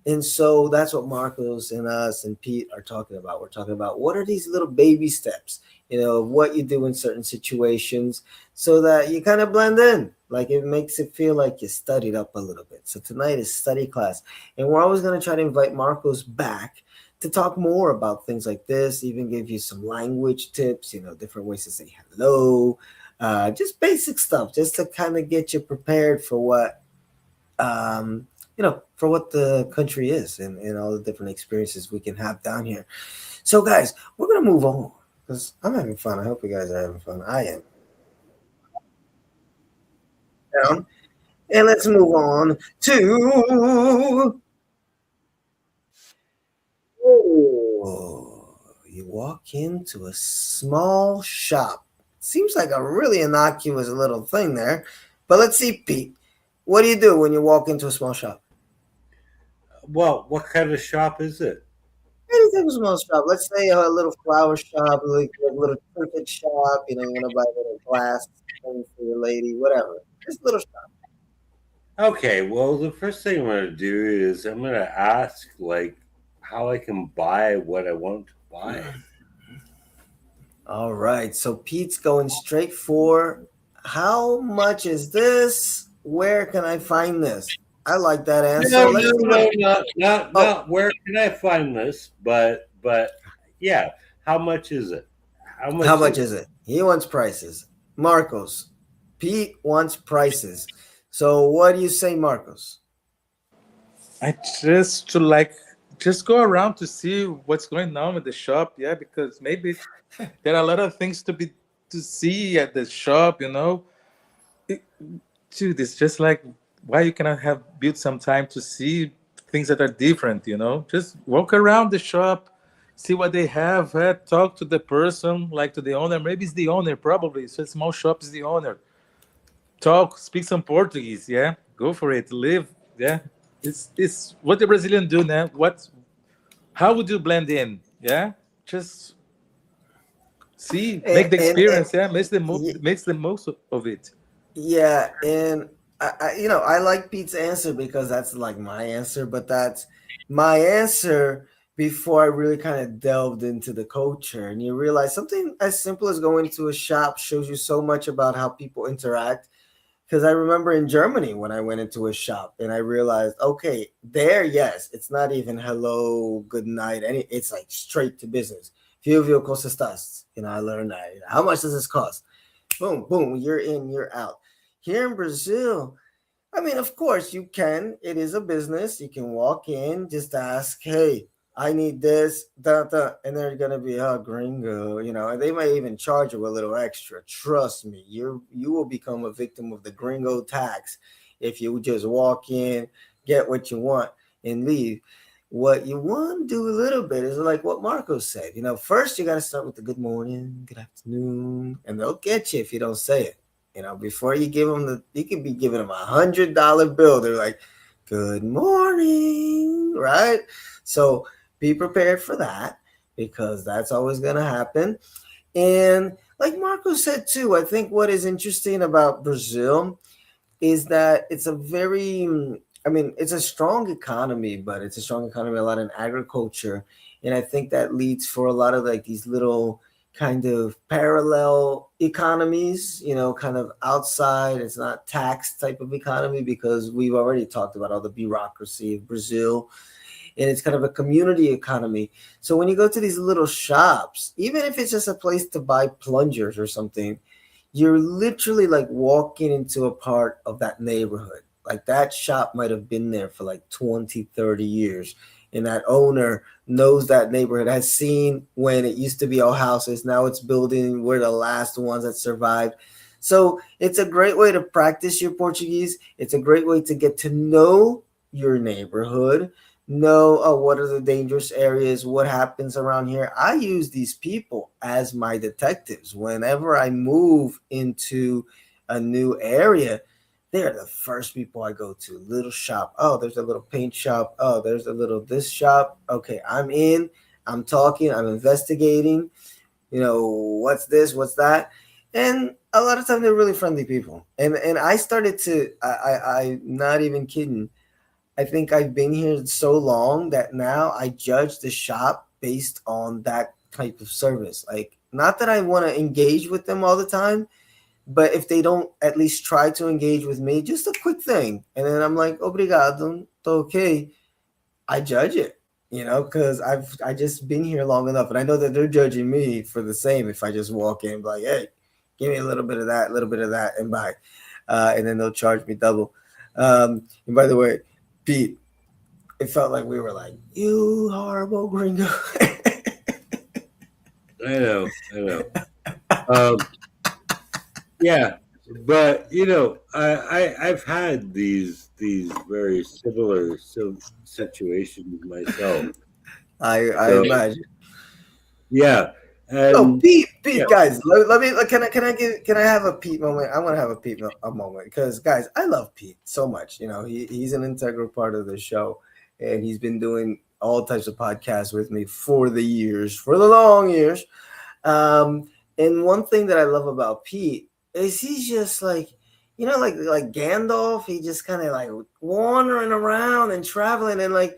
And so that's what Marcos and us and Pete are talking about. We're talking about what are these little baby steps, what you do in certain situations so that you kind of blend in. Like it makes it feel like you studied up a little bit. So tonight is study class. And we're always going to try to invite Marcos back to talk more about things like this, even give you some language tips, different ways to say hello, just basic stuff, just to kind of get you prepared for um, for what the country is and all the different experiences we can have down here. So, guys, we're going to move on because I'm having fun. I hope you guys are having fun. I am. Down. And let's move on to walk into a small shop. Seems like a really innocuous little thing there. But let's see, Pete. What do you do when you walk into a small shop? Well, what kind of shop is it? Anything small shop. Let's say a little flower shop, like a little trinket shop. You want to buy a little glass thing for your lady, whatever. Just a little shop. Okay, well, the first thing I'm going to do is I'm going to ask, like, how I can buy what I want to buy. All right. So Pete's going straight for how much is this? Where can I find this? I like that answer. No, Let's no, see what. no, not Oh, where can I find this, but yeah, how much is it? How how much much is is it? it? He wants prices. Marcos. Pete wants prices. So what do you say, Marcos? I just to like just go around to see what's going on with the shop, yeah, because maybe there are a lot of things to see at the shop, It, dude, it's just like why you cannot have built some time to see things that are different, Just walk around the shop, see what they have, talk to the person, like to the owner. Maybe it's the owner, probably. It's a small shop, is the owner. Talk, speak some Portuguese, yeah. Go for it, live, yeah. It's what the Brazilian do now. How would you blend in? Yeah, just see, make the And experience. Yeah, y- makes the most of it. yeah, and I like Pete's answer because that's like my answer, but that's my answer before I really kind of delved into the culture. And you realize something as simple as going to a shop shows you so much about how people interact. Because I remember in Germany when I went into a shop and I realized, okay, there, yes, it's not even hello, good night, it's like straight to business. Viu costas estás? I learned that. How much does this cost? Boom, boom, you're in, you're out. Here in Brazil, I mean, of course, you can. It is a business. You can walk in, just ask, hey, I need this, and they're gonna be gringo, and they might even charge you a little extra. Trust me, you will become a victim of the gringo tax if you just walk in, get what you want, and leave. What you want to do a little bit is like what Marco said. First you got to start with the good morning, good afternoon, and they'll get you if you don't say it. Before you give them you can be giving them $100 bill. They're like, good morning, right? So be prepared for that because that's always going to happen. And like Marco said too, I think what is interesting about Brazil is that it's a very, I mean, it's a strong economy, but it's a strong economy a lot in agriculture. And I think that leads for a lot of like these little kind of parallel economies, kind of outside. It's not tax type of economy because we've already talked about all the bureaucracy of Brazil, and it's kind of a community economy. So when you go to these little shops, even if it's just a place to buy plungers or something, you're literally like walking into a part of that neighborhood. Like that shop might have been there for like 20, 30 years. And that owner knows that neighborhood, has seen when it used to be all houses. Now it's building. We're the last ones that survived. So it's a great way to practice your Portuguese. It's a great way to get to know your neighborhood, know what are the dangerous areas, what happens around here. I use these people as my detectives. Whenever I move into a new area, they're the first people I go to. Little shop. Oh, there's a little paint shop. Oh, there's a little this shop. Okay, I'm in. I'm talking. I'm investigating. What's this? What's that? And a lot of times they're really friendly people. And I started to. I'm not even kidding. I think I've been here so long that now I judge the shop based on that type of service. Like, not that I want to engage with them all the time, but if they don't at least try to engage with me, just a quick thing. And then I'm like, obrigado, okay. I judge it, because I just been here long enough. And I know that they're judging me for the same if I just walk in and be like, hey, give me a little bit of that, a little bit of that, and bye. And then they'll charge me double. And by the way, Pete, it felt like we were like, you horrible gringo. I know. Um, yeah, but I've had these very similar, situations myself. I So imagine. Yeah, No, and Pete, yeah, guys. Let me. Can I have a Pete moment? I want to have a a moment because, guys, I love Pete so much. You know, he's an integral part of the show, and he's been doing all types of podcasts with me for the years, for the long years. Um, and one thing that I love about Pete is he's just like, like Gandalf. He just kind of like wandering around and traveling, and like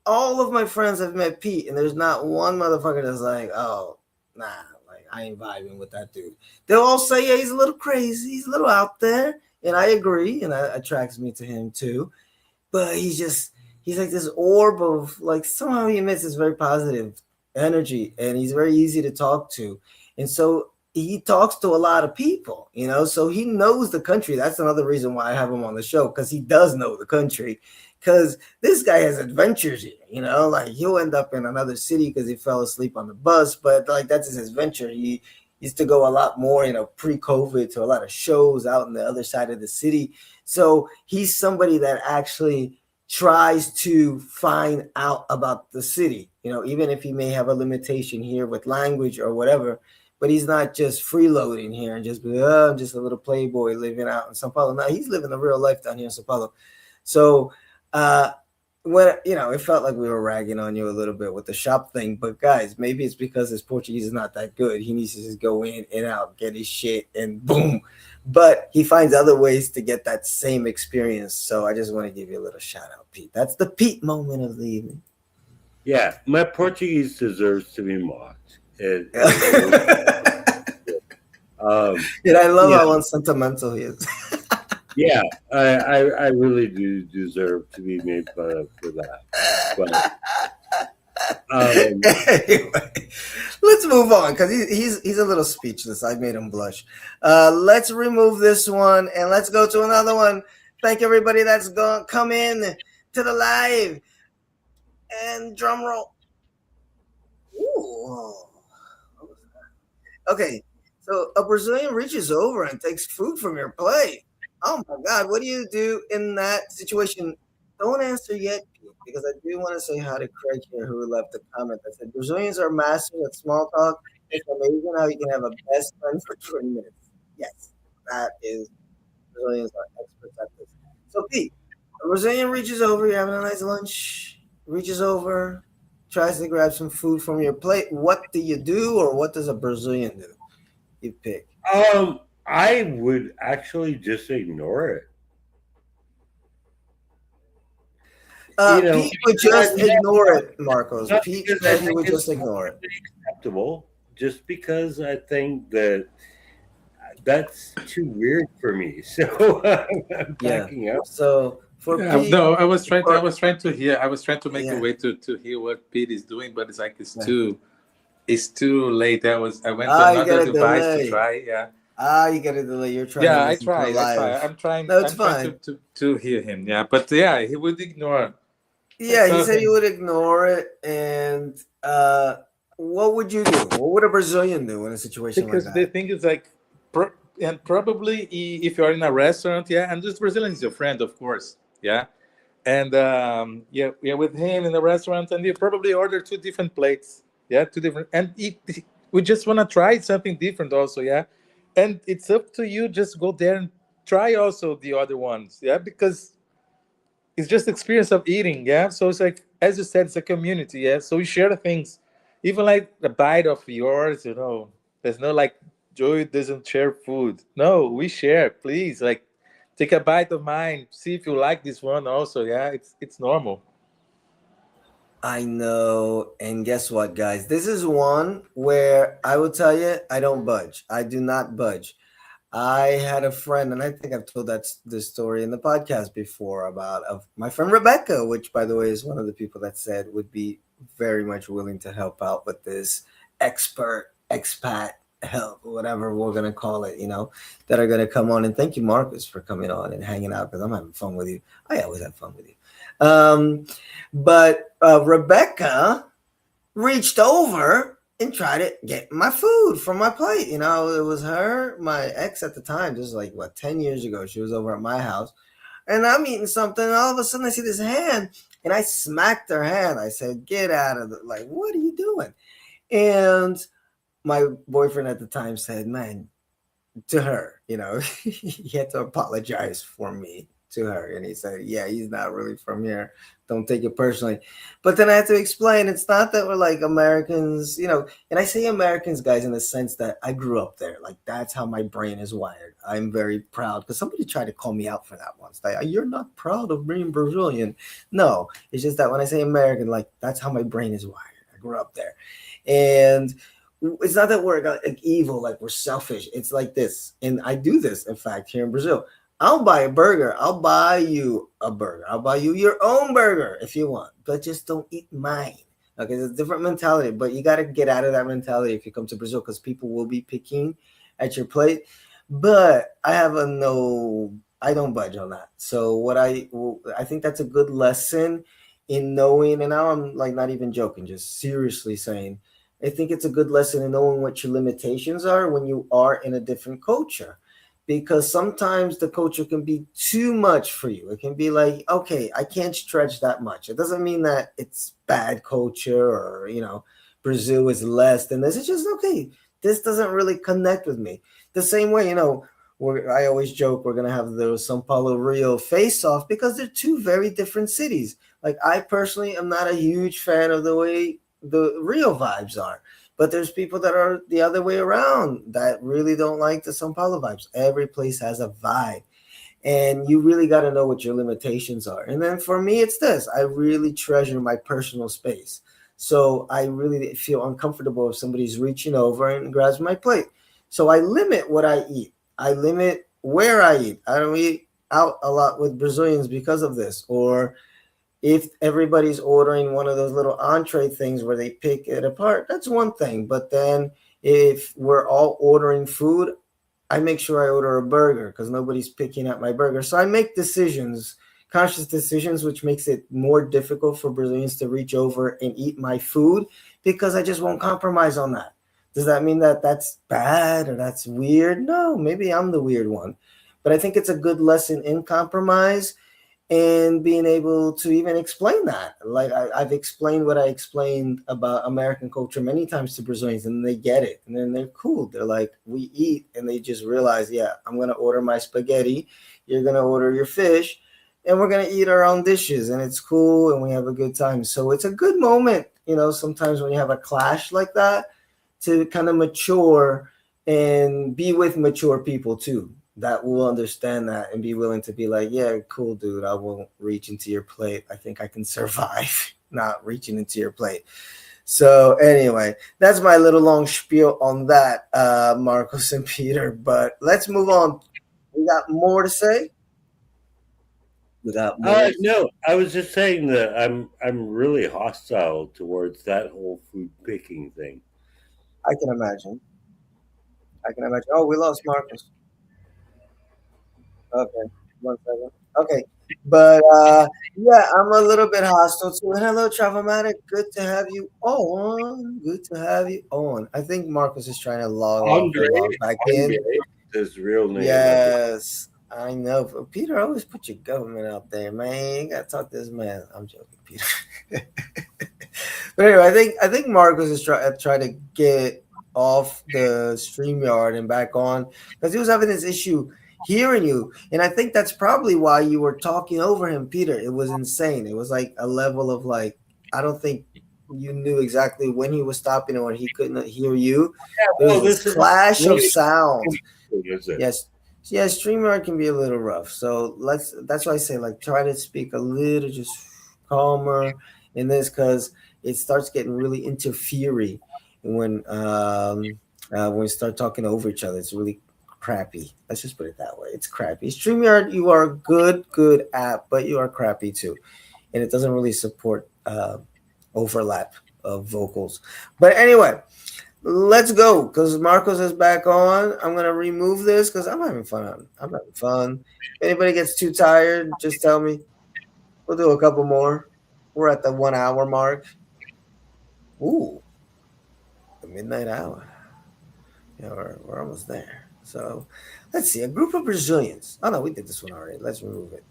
all of my friends have met Pete, and there's not one motherfucker that's like, oh, nah, like I ain't vibing with that dude. They'll all say, yeah, he's a little crazy, he's a little out there, and I agree, and that attracts me to him too. But he's like this orb of like somehow he emits this very positive energy, and he's very easy to talk to, and so he talks to a lot of people, so he knows the country. That's another reason why I have him on the show, because he does know the country, because this guy has adventures here, like he'll end up in another city because he fell asleep on the bus, but like that's his adventure. He used to go a lot more, pre-COVID, to a lot of shows out in the other side of the city. So he's somebody that actually tries to find out about the city, even if he may have a limitation here with language or whatever. But he's not just freeloading here and just be, oh, I'm just a little playboy living out in Sao Paulo. No, he's living the real life down here in Sao Paulo. So uh, when it felt like we were ragging on you a little bit with the shop thing, but guys, maybe it's because his Portuguese is not that good. He needs to just go in and out, get his shit, and boom. But he finds other ways to get that same experience. So I just want to give you a little shout out, Pete. That's the Pete moment of the evening. yeah, my Portuguese deserves to be mocked. And I love how unsentimental he is. Yeah, I really do deserve to be made fun of for that. But Anyway, let's move on because he's a little speechless. I made him blush. Let's remove this one and let's go to another one. Thank everybody that's going come in to the live, and drum roll. Ooh. Okay, so a Brazilian reaches over and takes food from your plate. Oh my God, what do you do in that situation? Don't answer yet, Pete, because I do want to say hi to Craig here, who left a comment that said Brazilians are masters at small talk. It's amazing how you can have a best friend for 20 minutes. Yes, that is, Brazilians are experts at this. So, Pete, a Brazilian reaches over, you're having a nice lunch, reaches over, tries to grab some food from your plate. What do you do, or what does a Brazilian do? You pick. I would actually just ignore it. Pete would just ignore it, Marcos. Not Pete because I said he think would it's just ignore it. acceptable, just because I think that that's too weird for me. So I'm Yeah. backing up. So for Pete, No, I was trying to make a yeah, way to hear what Pete is doing, but it's like yeah. it's too late. I went to You got another a device to delay. try. Yeah. You got a delay. You're trying to Yeah, listen to a I try. live. I'm trying No, it's to, fine. to hear him. Yeah, but yeah, he would ignore. Yeah, he So said he would ignore it. And what would you do? What would a Brazilian do in a situation like because the that? thing is like, and probably if you are in a restaurant, yeah, and this Brazilian is your friend, of course, yeah, and yeah, with him in the restaurant, and you probably order two different plates, yeah, two different, and we just want to try something different, also, yeah, and it's up to you. Just go there and try also the other ones, yeah, because it's just experience of eating, yeah. So it's like, as you said, it's a community, yeah. So we share the things, even like a bite of yours, there's no like Joey doesn't share food. No, we share. Please, like, take a bite of mine, see if you like this one also, yeah. It's normal. I know. And guess what, guys? This is one where I will tell you, I don't budge. I do not budge. I had a friend, and I think I've told this story in the podcast before, about of my friend Rebecca, which, by the way, is one of the people that said would be very much willing to help out with this expert expat help, whatever we're gonna call it, that are gonna come on. And thank you, Marcus, for coming on and hanging out, because I'm having fun with you. I always have fun with you. But Rebecca reached over and tried to get my food from my plate. It was her, my ex at the time, just like 10 years ago. She was over at my house, and I'm eating something, and all of a sudden I see this hand, and I smacked her hand. I said, "Get out of the, like, what are you doing?" And my boyfriend at the time said, "Man," to her, he had to apologize for me to her. And he said, "Yeah, he's not really from here. Don't take it personally." But then I had to explain it's not that we're like Americans, and I say Americans, guys, in the sense that I grew up there. Like, that's how my brain is wired. I'm very proud because somebody tried to call me out for that once. Like, "You're not proud of being Brazilian." No, it's just that when I say American, like, that's how my brain is wired. I grew up there. And it's not that we're like evil, like we're selfish. It's like this, and I do this. In fact, here in Brazil, I'll buy a burger. I'll buy you a burger. I'll buy you your own burger if you want, but just don't eat mine. Okay, it's a different mentality, but you got to get out of that mentality if you come to Brazil because people will be picking at your plate. But I have a no. I don't budge on that. So I think that's a good lesson in knowing. And now I'm like not even joking, just seriously saying I think it's a good lesson in knowing what your limitations are when you are in a different culture. Because sometimes the culture can be too much for you. It can be like, okay, I can't stretch that much. It doesn't mean that it's bad culture or, Brazil is less than this. It's just, okay, this doesn't really connect with me. The same way, I always joke we're going to have the Sao Paulo Rio face off because they're two very different cities. Like, I personally am not a huge fan of the way the real vibes are. But there's people that are the other way around that really don't like the Sao Paulo vibes. Every place has a vibe. And you really got to know what your limitations are. And then for me, it's this: I really treasure my personal space. So I really feel uncomfortable if somebody's reaching over and grabs my plate. So I limit what I eat, I limit where I eat. I don't eat out a lot with Brazilians because of this. Or if everybody's ordering one of those little entree things where they pick it apart, that's one thing. But then if we're all ordering food, I make sure I order a burger because nobody's picking at my burger. So I make decisions, conscious decisions, which makes it more difficult for Brazilians to reach over and eat my food because I just won't compromise on that. Does that mean that that's bad or that's weird? No, maybe I'm the weird one. But I think it's a good lesson in compromise and being able to even explain that. Like, I've explained what I explained about American culture many times to Brazilians, and they get it, and then they're cool. They're like, we eat, and they just realize, yeah, I'm gonna order my spaghetti, you're gonna order your fish, and we're gonna eat our own dishes, and it's cool, and we have a good time. So it's a good moment, sometimes when you have a clash like that, to kind of mature and be with mature people too that will understand that and be willing to be like, yeah, cool, dude, I won't reach into your plate. I think I can survive not reaching into your plate. So anyway, that's my little long spiel on that, Marcos and Peter. But let's move on. We got more to say. We got more. No, I was just saying that I'm really hostile towards that whole food picking thing. I can imagine. I can imagine. Oh, we lost Marcos. Okay, 1 second. Okay, but yeah, I'm a little bit hostile to it. Hello, Travamatic. Good to have you on. Good to have you on. I think Marcos is trying to log off Andre, and log back Andre, in. his real name. Yes, I know. But Peter, always put your government out there, man. You gotta talk to this man. I'm joking, Peter. But anyway, I think Marcos is trying to get off the StreamYard and back on because he was having this issue hearing you. And I think that's probably why you were talking over him, Peter. It was insane. It was like a level of like, I don't think you knew exactly when he was stopping or when he couldn't hear you. There was Well, this this is clash of really sound. is it? Yes. Yeah, StreamYard can be a little rough. So that's why I say like try to speak a little just calmer in this because it starts getting really interfery when we start talking over each other. It's really crappy. Let's just put it that way. It's crappy. StreamYard, you are a good app, but you are crappy too. And it doesn't really support overlap of vocals. But anyway, let's go because Marcos is back on. I'm gonna remove this because I'm having fun. I'm having fun. If anybody gets too tired, just tell me. We'll do a couple more. We're at the 1 hour mark. Ooh, the midnight hour. Yeah, we're almost there. So let's see. A group of Brazilians. Oh no, we did this one already. Let's remove it.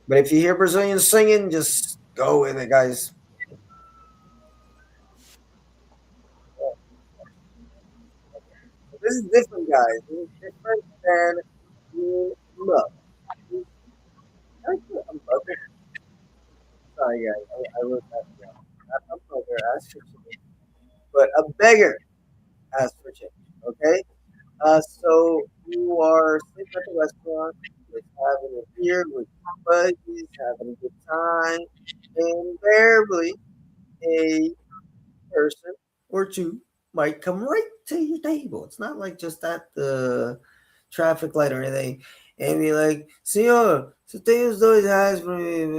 But if you hear Brazilians singing, just go with it, guys. this is different, guys. This is different than being mugged. I'm mugger. Sorry, guys. I wrote that down. Not a mugger, ask for change, but a beggar asks for change. Okay. So you are sitting at the restaurant, just having a beer with buddies, having a good time, and invariably a person or two might come right to your table. It's not like just at the traffic light or anything, and be like, "Senor, so tem os dois reais para mim."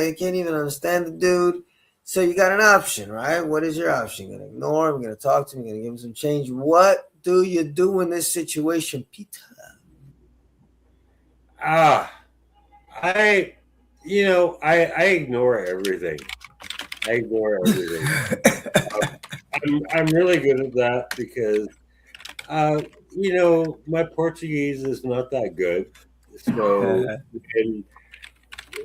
You can't even understand the dude. So you got an option, right? What is your option? You're gonna ignore him? You're gonna talk to him? You're gonna give him some change? What do you do in this situation, Peter? Ah, I, I ignore everything. I ignore everything. I'm really good at that because, my Portuguese is not that good. So, and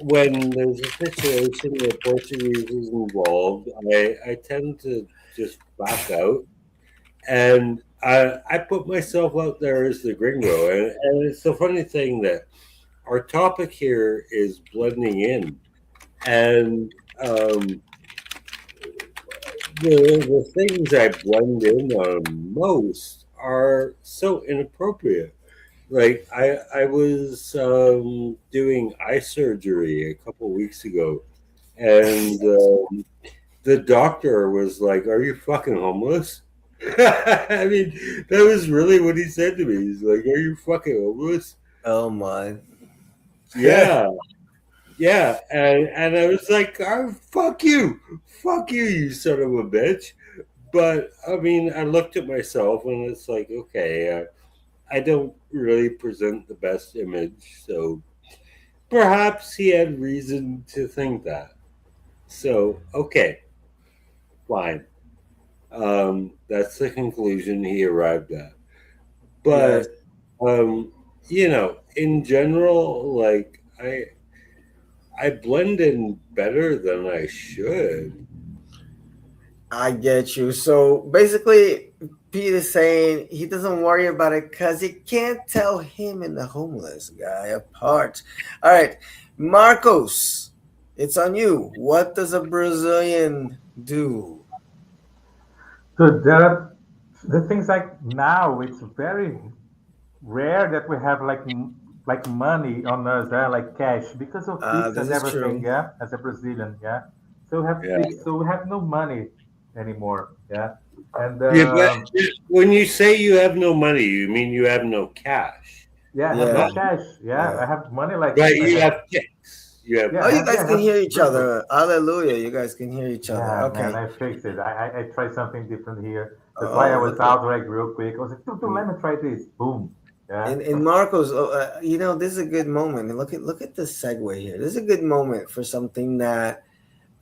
when there's a situation where Portuguese is involved, I tend to just back out, and I put myself out there as the gringo. And it's the funny thing that our topic here is blending in, and the things I blend in on most are so inappropriate. Like I was doing eye surgery a couple weeks ago, and the doctor was like, "Are you fucking homeless?" I mean, that was really what he said to me. He's like, "Are you fucking homeless?" Oh my. Yeah, yeah, and I was like, oh, fuck you, you son of a bitch." But I mean, I looked at myself and it's like, okay, I don't really present the best image, so perhaps he had reason to think that. So, okay, fine. That's the conclusion he arrived at. Yes, But in general, like I blend in better than I should. I get you. So basically, Peter's saying he doesn't worry about it because he can't tell him and the homeless guy apart. All right, Marcos, it's on you. What does a Brazilian do? So there are the things like now it's very rare that we have like money on us, like cash, because of fix This and is everything. true. Yeah, as a Brazilian, yeah. So we have Yeah. fix, so we have no money anymore. Yeah, and Yeah, but when you say you have no money, you mean you have no cash. yeah, I have no Yeah, cash. Yeah, I yeah. have money like Right, I you have. have ticks. You have Yeah, Oh, I you have. guys Yeah, I can have hear each real. other. Hallelujah. You guys can hear each other. Yeah, man, Okay. I fixed it. I tried something different here. That's why I Oh, was look at out like real quick. I was like, dude, let me try this. Boom. Yeah. and Marcos. This is a good moment. And look at the segue here. This is a good moment for something that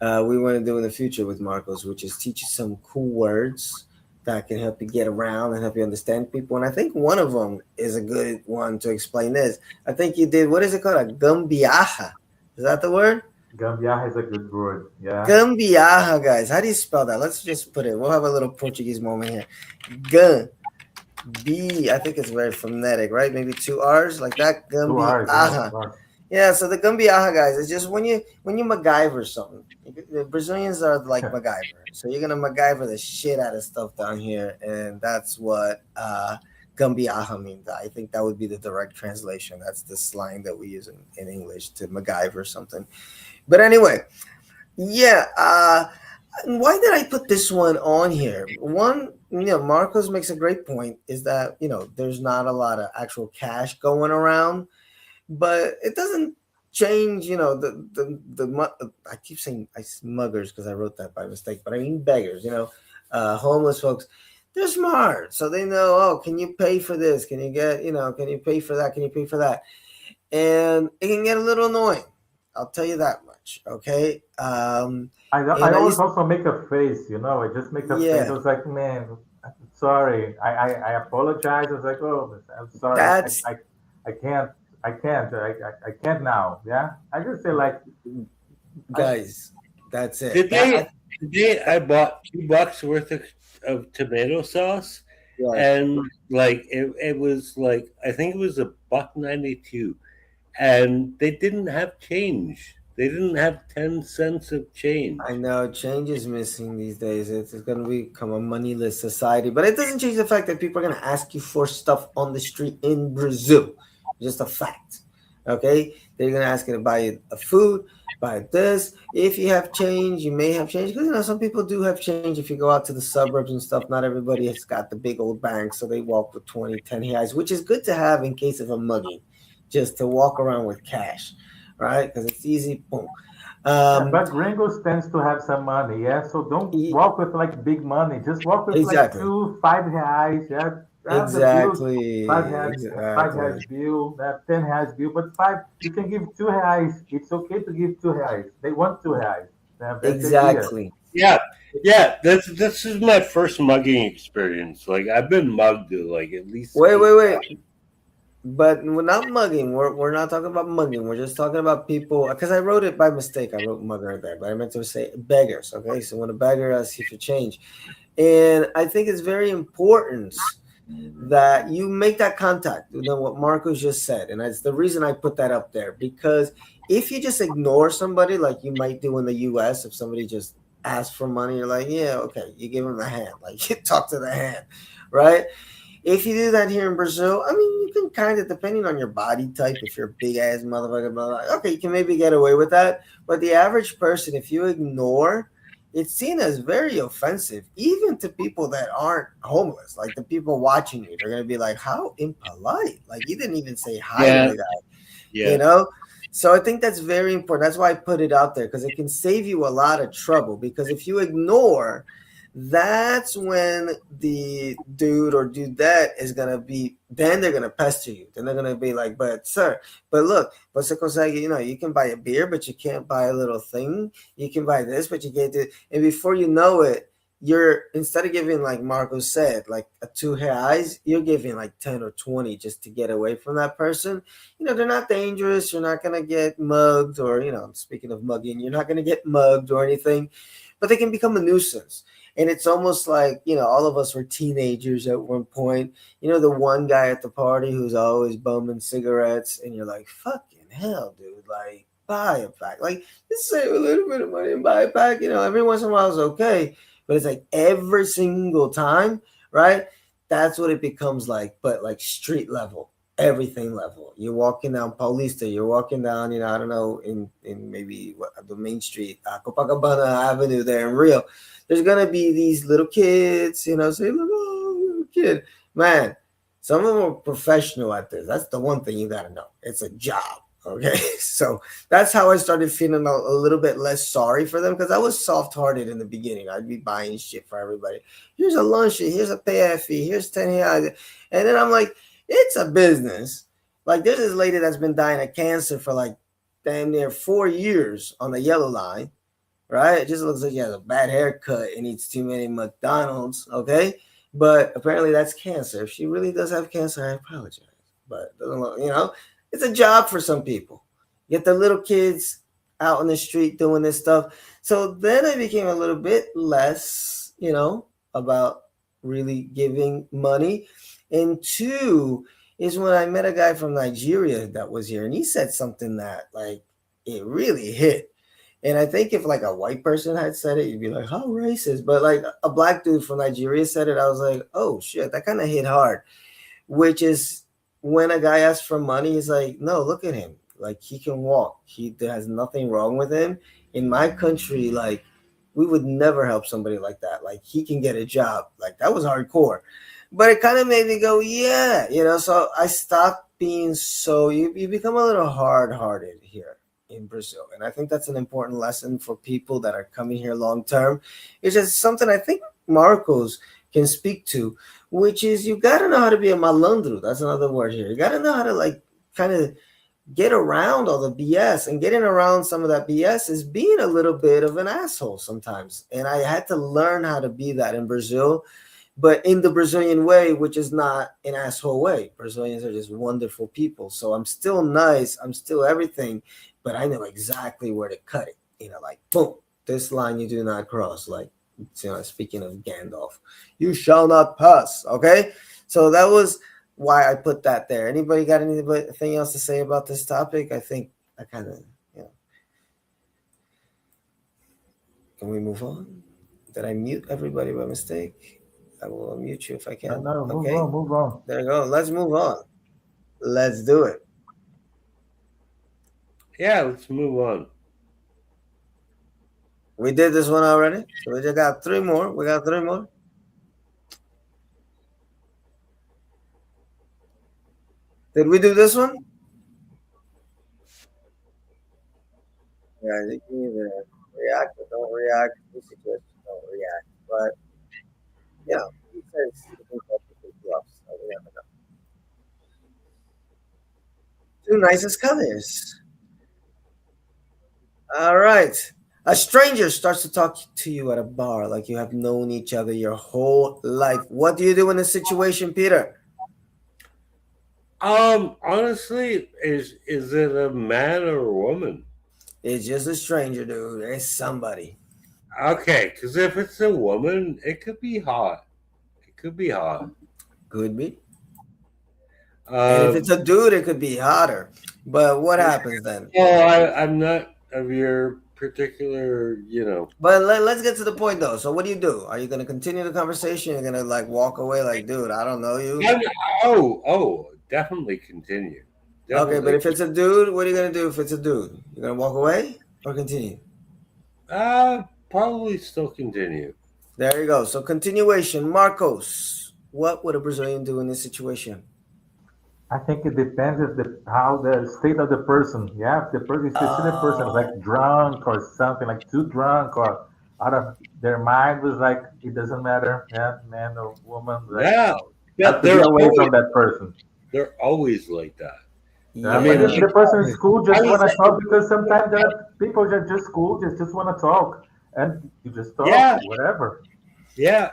we want to do in the future with Marcos, which is teach you some cool words that can help you get around and help you understand people. And I think one of them is a good one to explain this. I think you did, what is it called? A gambiaja. Is that the word? Gambia is a good word. Yeah. Gambiaja, guys. How do you spell that? Let's just put it. We'll have a little Portuguese moment here. Gun. B. I think it's very phonetic, right? Maybe two R's like that. 2 hours. Yeah, Gambiaja. 2 hours. Yeah, so the gambiarra guys, it's just when you MacGyver something. The Brazilians are like MacGyver, so you're gonna MacGyver the shit out of stuff down here, and that's what gambiarra means. I think that would be the direct translation. That's the slang that we use in English to MacGyver something. But anyway, yeah. Why did I put this one on here? One, Marcos makes a great point. Is that there's not a lot of actual cash going around, but it doesn't change. I keep saying muggers because I wrote that by mistake, but I mean beggars. Homeless folks. They're smart, so they know. Oh, can you pay for this? Can you get? Can you pay for that? Can you pay for that? And it can get a little annoying. I'll tell you that much. Okay. I And I always used, also make a face. I just make a face. I yeah. was like, man, sorry. I apologize. I was like, oh, I'm sorry. That's I can't. I can't now. Yeah. I just say like, I, guys. That's it. Today I bought $2 worth of tomato sauce, Yes. and like it was like I think it was a buck 92, and they didn't have change. They didn't have 10 cents of I change. know change is missing these days. It's going to become a moneyless society, but it doesn't change the fact that people are going to ask you for stuff on the street in Brazil. Just a fact. Okay, they're going to ask you to buy you a food, buy this. If you have change, you may have change because some people do have change. If you go out to the suburbs and stuff, not everybody has got the big old banks, so they walk with 20, 10 reais, which is good to have in case of a mugging, just to walk around with cash, right? Because it's easy. Boom. Yeah, Um, but gringos tends to have some money, yeah. So don't e- walk with like big money. Just walk with like Exactly. two, 5 reais. Yeah, have the bills. Exactly. 5 reais Exactly. bill, 10 reais bill. But five, you can give 2 reais. It's okay to give 2 reais. They want 2 reais. Yeah, that's the idea. Exactly. Yeah, yeah. This is my first mugging experience. Like I've been mugged like at least Wait, wait, 8 times. wait. But we're not mugging. We're not talking about mugging. We're just talking about people. Because I wrote it by mistake. I wrote mugger there, but I meant to say beggars. Okay, so when a beggar asks you for change, and I think it's very important that you make that contact. You know what Marcos just said, and that's the reason I put that up there. Because if you just ignore somebody, like you might do in the U.S., if somebody just asks for money, you're like, yeah, okay, you give them the hand, like you talk to the hand, right? If you do that here in Brazil, I mean, you can kind of, depending on your body type, if you're a big ass motherfucker, blah, blah, okay, you can maybe get away with that. But the average person, if you ignore, it's seen as very offensive, even to people that aren't homeless. Like the people watching you, they're going to be like, how impolite. Like you didn't even say hi to Yeah, the guy, you yeah, know? So I think that's very important. That's why I put it out there because it can save you a lot of trouble. Because if you ignore, that's when the dude or dudette is gonna be. Then they're gonna pester you. Then they're gonna be like, "But sir, but look, but se consegue, you can buy a beer, but you can't buy a little thing. You can buy this, but you can't do." And before you know it, you're instead of giving like Marco said, like a €2, you're giving like 10 or 20 just to get away from that person. They're not dangerous. You're not gonna get mugged, or speaking of mugging, you're not gonna get mugged or anything, but they can become a nuisance. And it's almost like, all of us were teenagers at one point. The one guy at the party who's always bumming cigarettes, and you're like, fucking hell, dude, like, buy a pack. Like, just save a little bit of money and buy a pack. Every once in a while is okay. But it's like every single time, right? That's what it becomes like, but like street level, everything level. You're walking down Paulista, you're walking down, I don't know, in maybe the main street, Copacabana Avenue there in Rio. There's gonna be these little kids, say, look, oh, little kid, man. Some of them are professional at this. That's the one thing you gotta know. It's a job. Okay, so that's how I started feeling a little bit less sorry for them because I was soft-hearted in the beginning. I'd be buying shit for everybody. Here's a lunch, here's a pay fee, here's 10 reais, and then I'm like, it's a business. Like there's this lady that's been dying of cancer for like damn near 4 years on the yellow line, right? It just looks like he has a bad haircut and eats too many McDonald's, okay? But apparently that's cancer. If she really does have cancer, I apologize. But it doesn't look, it's a job for some people. Get the little kids out on the street doing this stuff. So then I became a little bit less, about really giving money. And two is when I met a guy from Nigeria that was here, and he said something that like it really hit. And I think if like a white person had said it, you'd be like, "How racist?" But like a black dude from Nigeria said it, I was like, "Oh shit, that kind of hit hard." Which is when a guy asks for money, he's like, "No, look at him. Like he can walk. There has nothing wrong with him." In my country, like we would never help somebody like that. Like he can get a job. Like that was hardcore. But it kind of made me go, yeah, So I stopped being so. You become a little hard hearted here in Brazil. And I think that's an important lesson for people that are coming here long term. It's just something I think Marcos can speak to, which is you got to know how to be a malandro. That's another word here. You got to know how to like kind of get around all the BS, and getting around some of that BS is being a little bit of an asshole sometimes. And I had to learn how to be that in Brazil, but in the Brazilian way, which is not an asshole way. Brazilians are just wonderful people. So I'm still nice. I'm still everything, but I know exactly where to cut it. Like, boom, this line you do not cross. Like, Speaking of Gandalf, you shall not pass. Okay, so that was why I put that there. Anybody got anything else to say about this topic? I think I kind of, you know, can we move on? Did I mute everybody by mistake? I will unmute you if I No, can. no, move Okay, on, move on. there you go. Let's move on. Let's do it. Yeah, let's move on. We did this one already, so we just got three more. We got three more. Did we do this one? Yeah, you can either react or don't react. This situation, don't react. But he says you can help with his gloves. So we never know. Two nicest colors. All right. A stranger starts to talk to you at a bar like you have known each other your whole life. What do you do in this situation, Peter? Honestly, is it a man or a woman? It's just a stranger, dude. It's somebody. Okay, because if it's a woman, it could be hot. It could be hot. Could be. And if it's Um, a dude, it could be hotter. But what happens then? well, I'm not of your particular. But let's get to the point though. So what do you do? Are you gonna continue the conversation? You're gonna like walk away like, dude, I don't know you. I'm, oh, definitely continue. Okay, but Definitely. if it's a dude, what are you gonna do if it's a dude? You're gonna walk away or continue? Probably still continue. There you go. So continuation. Marcos, what would a Brazilian do in this situation? I think it depends if how the state of the person. Yeah, if the person, if you see the person is Oh, like drunk or something, like too drunk or out of their mind, was like it doesn't matter, yeah, man or woman, like Yeah, you have but to be away from that person. they're always like that. I Yeah, but mean, yeah. if the like person in school I just was want to talk, because sometimes there are people that just school just want to talk, and you just talk, yeah, whatever. yeah,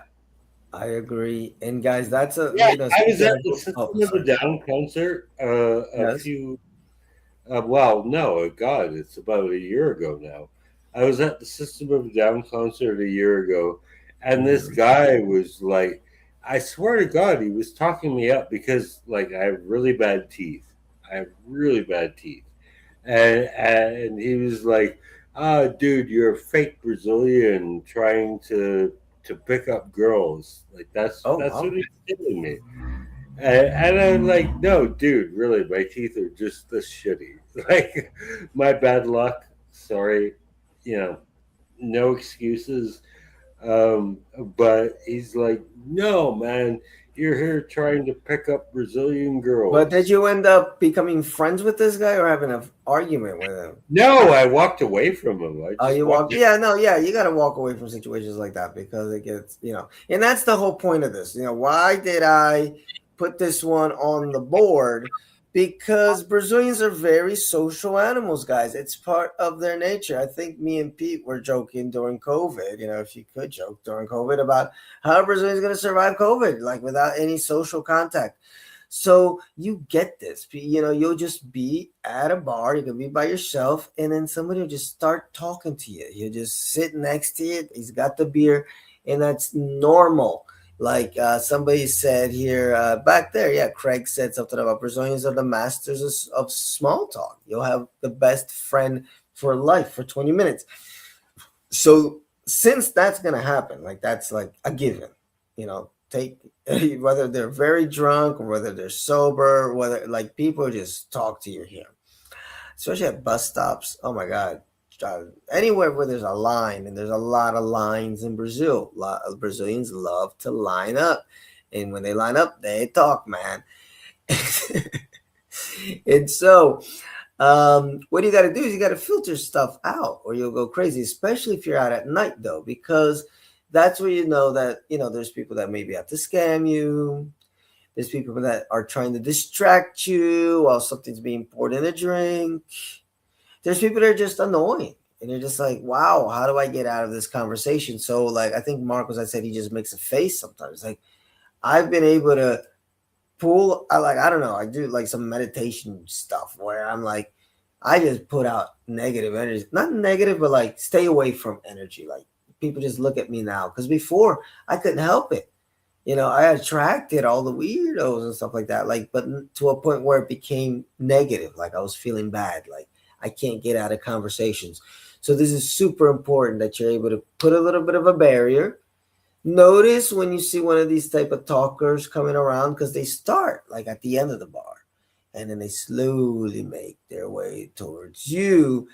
I agree. And guys, that's a yeah. I was speaking at of. the Oh, System of a sorry. Down concert a Yes. few. Well, no, God, it's about a year ago now. I was at the System of a Down concert a year ago, and this Mhm. guy was like, I swear to God, he was talking me up because, like, I have really bad teeth. I have really bad teeth. And he was like, dude, you're a fake Brazilian trying to pick up girls. Like, Oh that's what wow. he's telling me. And I'm like, no, dude, really, my teeth are just this shitty. Like, my bad luck. Sorry, you know, no excuses. But he's like, no, man, you're here trying to pick up Brazilian But did girls. you end up becoming friends with this guy or having an argument with him? No, I walked away from him. I Oh, just you walked. walk. Yeah, no, yeah, you got to walk away from situations like that because it gets, and that's the whole point of this. Why did I put this one on the board? Because Brazilians are very social animals, guys. It's part of their nature. I think me and Pete were joking during COVID, if you could joke during COVID about how Brazilians going to survive COVID, like without any social contact. So you get this, you'll just be at a bar, you can be by yourself, and then somebody will just start talking to you. You just sit next to you, he's got the beer, and that's normal. Like somebody said here back there, yeah, Craig said something about Brazilians are the masters of small talk. You'll have the best friend for life for 20 minutes. So since that's gonna happen, like that's like a given, take whether they're very drunk or whether they're sober, whether like people just talk to you here, especially at bus stops. Oh my god, anywhere where there's a line, and there's a lot of lines in Brazil. A lot of Brazilians love to line up, and when they line up, they talk, man. And so what you got to do is you got to filter stuff out or you'll go crazy, especially if you're out at night though, because that's where you know that, there's people that maybe have to scam you. There's people that are trying to distract you while something's being poured in a drink. There's people that are just annoying. And you're just like, wow, how do I get out of this conversation? So like, I think Marcos, I said, he just makes a face sometimes. Like I've been able to I don't know, I do like some meditation stuff where I'm like, I just put out negative energy, not negative, but like stay away from energy, like people just look at me now. Because before I couldn't help it. I attracted all the weirdos and stuff like that. Like, but to a point where it became negative. Like I was feeling bad. Like I can't get out of conversations. So this is super important that you're able to put a little bit of a barrier. Notice when you see one of these type of talkers coming around, because they start like at the end of the bar and then they slowly make their way towards you.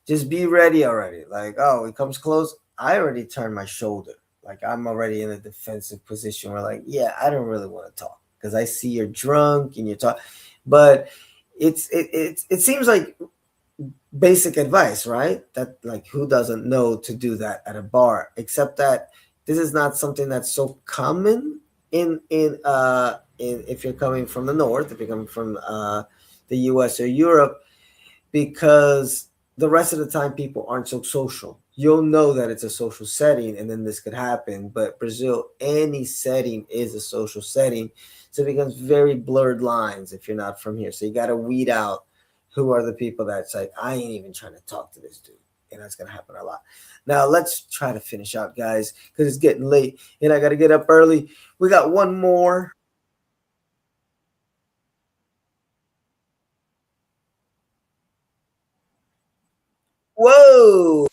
Just be ready already. Like, oh, he comes close. I already turned my shoulder. Like I'm already in a defensive position where like, yeah, I don't really want to talk because I see you're drunk and you're talking. But it seems like basic advice, right? That like who doesn't know to do that at a bar, except that this is not something that's so common in if you're coming from the north, if you're coming from the US or Europe, because the rest of the time people aren't so social. You'll know that it's a social setting and then this could happen. But Brazil, any setting is a social setting. So it becomes very blurred lines if you're not from here. So you got to weed out who are the people that's like, I ain't even trying to talk to this dude. And that's going to happen a lot. Now, let's try to finish out, guys, because it's getting late and I got to get up early. We got one more. Whoa!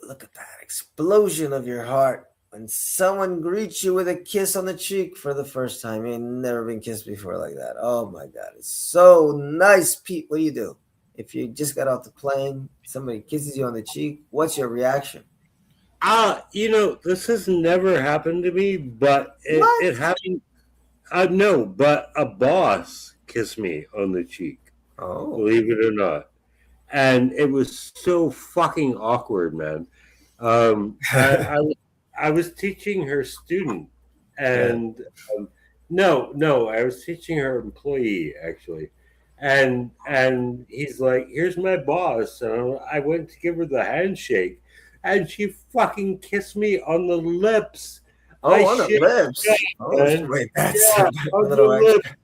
Look at that explosion of your heart when someone greets you with a kiss on the cheek for the first time. You've never been kissed before like that. Oh my God, it's so nice, Pete. What do you do? If you just got off the plane, somebody kisses you on the cheek, what's your reaction? This has never happened to me, but it What? happened. No, but a boss kissed me on the cheek, Oh. believe it or not. And it was so fucking awkward, man. I was teaching her student, Yeah. and no, I was teaching her employee actually, and he's like, "Here's my boss," and I went to give her the handshake, and she fucking kissed me on the lips. Oh, I on the shit, lips. Oh, man. wait, that's Yeah, a on the little lips. extra.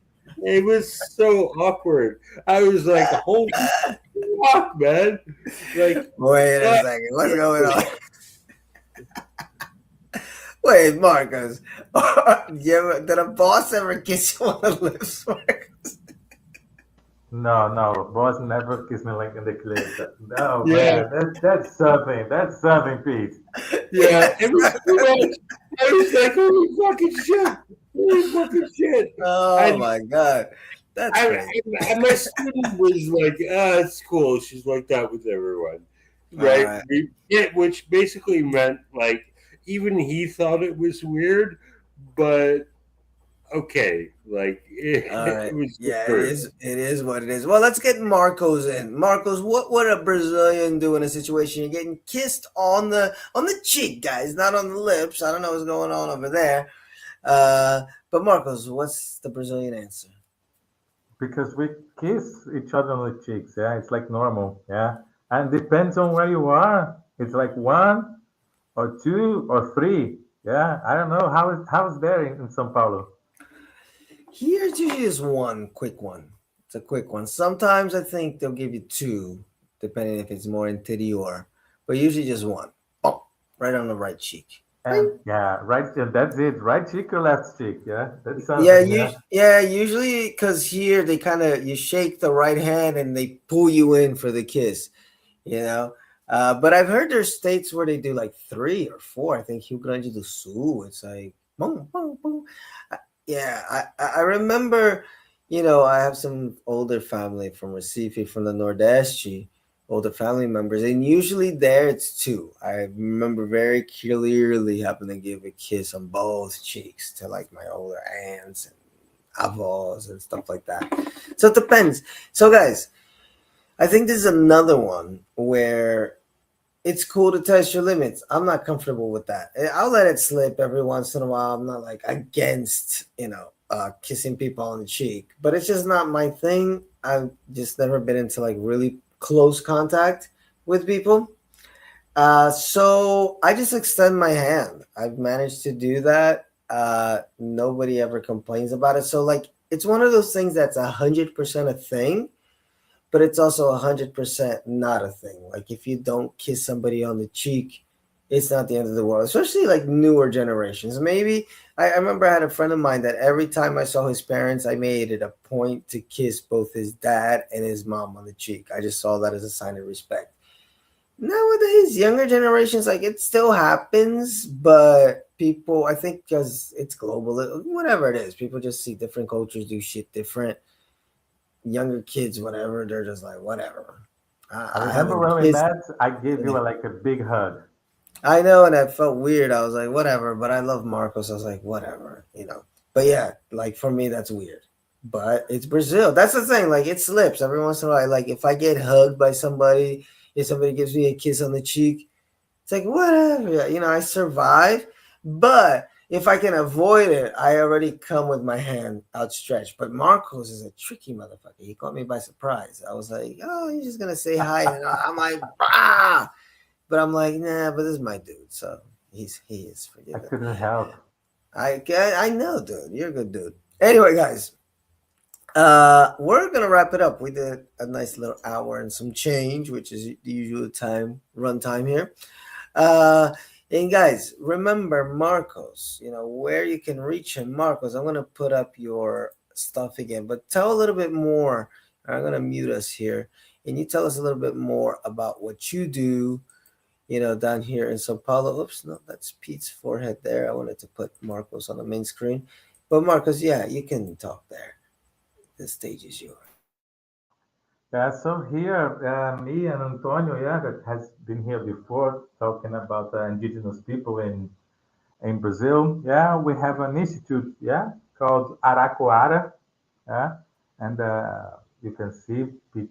It was so awkward. I was like, "Holy fuck, man!" Like, Wait a uh, second. What's going on? Wait, Marcos. Did a boss ever kiss you on the lips, Marcos? No, boss never kissed me like in the clip. No, yeah, man, that's something. That's something, Pete. yeah, it was too much. I was like, "Holy fucking shit! Holy fucking shit!" Oh And my God. That's crazy. and my student was like, it's cool. She's like that with everyone, All right? right. Which basically meant like even he thought it was weird, but okay, like All it right. was Yeah, it different. is. It is what it is. Well, let's get Marcos in. Marcos, what would a Brazilian do in a situation you're getting kissed on the cheek, guys, not on the lips? I don't know what's going on over there. But Marcos, what's the Brazilian answer? Because we kiss each other on the cheeks. Yeah, it's like normal. Yeah, and depends on where you are. It's like one or two or three. Yeah, I don't know how is there in São Paulo. Here's usually just one quick one. It's a quick one. Sometimes I think they'll give you two, depending if it's more interior, but usually just one. Boom, right on the right cheek. And yeah, right. Yeah, that's it. Right cheek or left cheek. Yeah, that's Yeah, something. Yeah. usually because here they kind of you shake the right hand and they pull you in for the kiss, you know. But I've heard there's states where they do like three or four. I think Rio Grande do Sul. It's like boom, boom, boom. Yeah, I remember, I have some older family from Recife, from the Nordeste, older family members, and usually there it's two. I remember very clearly having to give a kiss on both cheeks to like my older aunts and avos and stuff like that. So it depends. So guys, I think this is another one where it's cool to test your limits. I'm not comfortable with that. I'll let it slip every once in a while. I'm not like against, kissing people on the cheek, but it's just not my thing. I've just never been into like really close contact with people. So I just extend my hand. I've managed to do that. Nobody ever complains about it. So like, it's one of those things that's 100% a thing, but it's also 100% not a thing. Like if you don't kiss somebody on the cheek, it's not the end of the world. Especially like newer generations. Maybe I remember I had a friend of mine that every time I saw his parents, I made it a point to kiss both his dad and his mom on the cheek. I just saw that as a sign of respect. Nowadays, younger generations, like it still happens, but people, I think, because it's global, whatever it is, people just see different cultures do shit different. Younger kids, whatever, they're just like, whatever. I I remember haven't when we kissed. met, I gave you like a big hug. I know, and I felt weird. I was like, whatever, but I love Marcos. I was like, whatever. But yeah, like for me, that's weird. But it's Brazil. That's the thing. Like it slips every once in a while. Like if I get hugged by somebody, if somebody gives me a kiss on the cheek, it's like whatever. Yeah, I survive. But if I can avoid it, I already come with my hand outstretched. But Marcos is a tricky motherfucker. He caught me by surprise. I was like, oh, he's just gonna say hi, and I'm like, ah. But I'm like, nah. But this is my dude, so he is I forgiven. couldn't help. I know, dude. You're a good dude. Anyway, guys, we're gonna wrap it up. We did a nice little hour and some change, which is the usual run time here. Uh, and guys, remember Marcos. Where you can reach him, Marcos. I'm gonna put up your stuff again, but tell a little bit more. I'm gonna mute us here, and you tell us a little bit more about what you do. Down here in Sao Paulo. Oops, no, that's Pete's forehead there. I wanted to put Marcos on the main screen, but Marcos, yeah, you can talk there. The stage is yours. Yeah, so here, me and Antonio, yeah, that has been here before, talking about indigenous people in Brazil. Yeah, we have an institute, yeah, called Aracoara, yeah, and you can see it,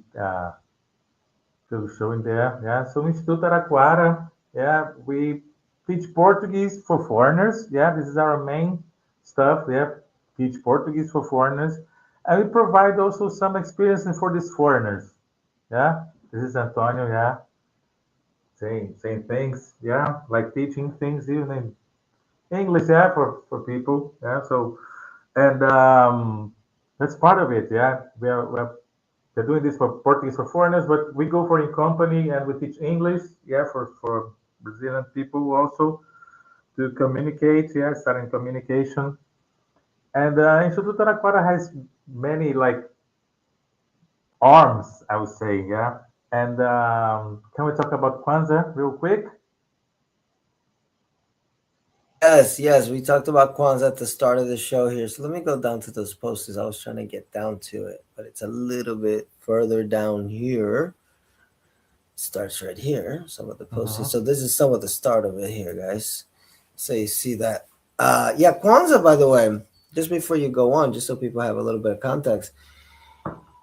still showing there. Yeah, so Instituto Araquara, yeah, we teach Portuguese for foreigners. Yeah, this is our main stuff. Yeah, teach Portuguese for foreigners, and we provide also some experience for these foreigners. Yeah, this is Antonio. Yeah, saying things. Yeah, like teaching things even in English. Yeah, for people. Yeah, so and that's part of it. Yeah, they're doing this for Portuguese for foreigners, but we go for in company and we teach English, yeah, for Brazilian people also to communicate, yeah, starting communication. And Instituto Araquara has many like arms, I would say, yeah. And can we talk about Kwanzaa real quick? Yes, yes, we talked about Kwanzaa at the start of the show here. So let me go down to those posters. I was trying to get down to it, but it's a little bit further down here. Starts right here. Some of the posters. Hmm. So this is some of the start of it here, guys. So you see that. Yeah, Kwanzaa, by the way, just before you go on, just so people have a little bit of context.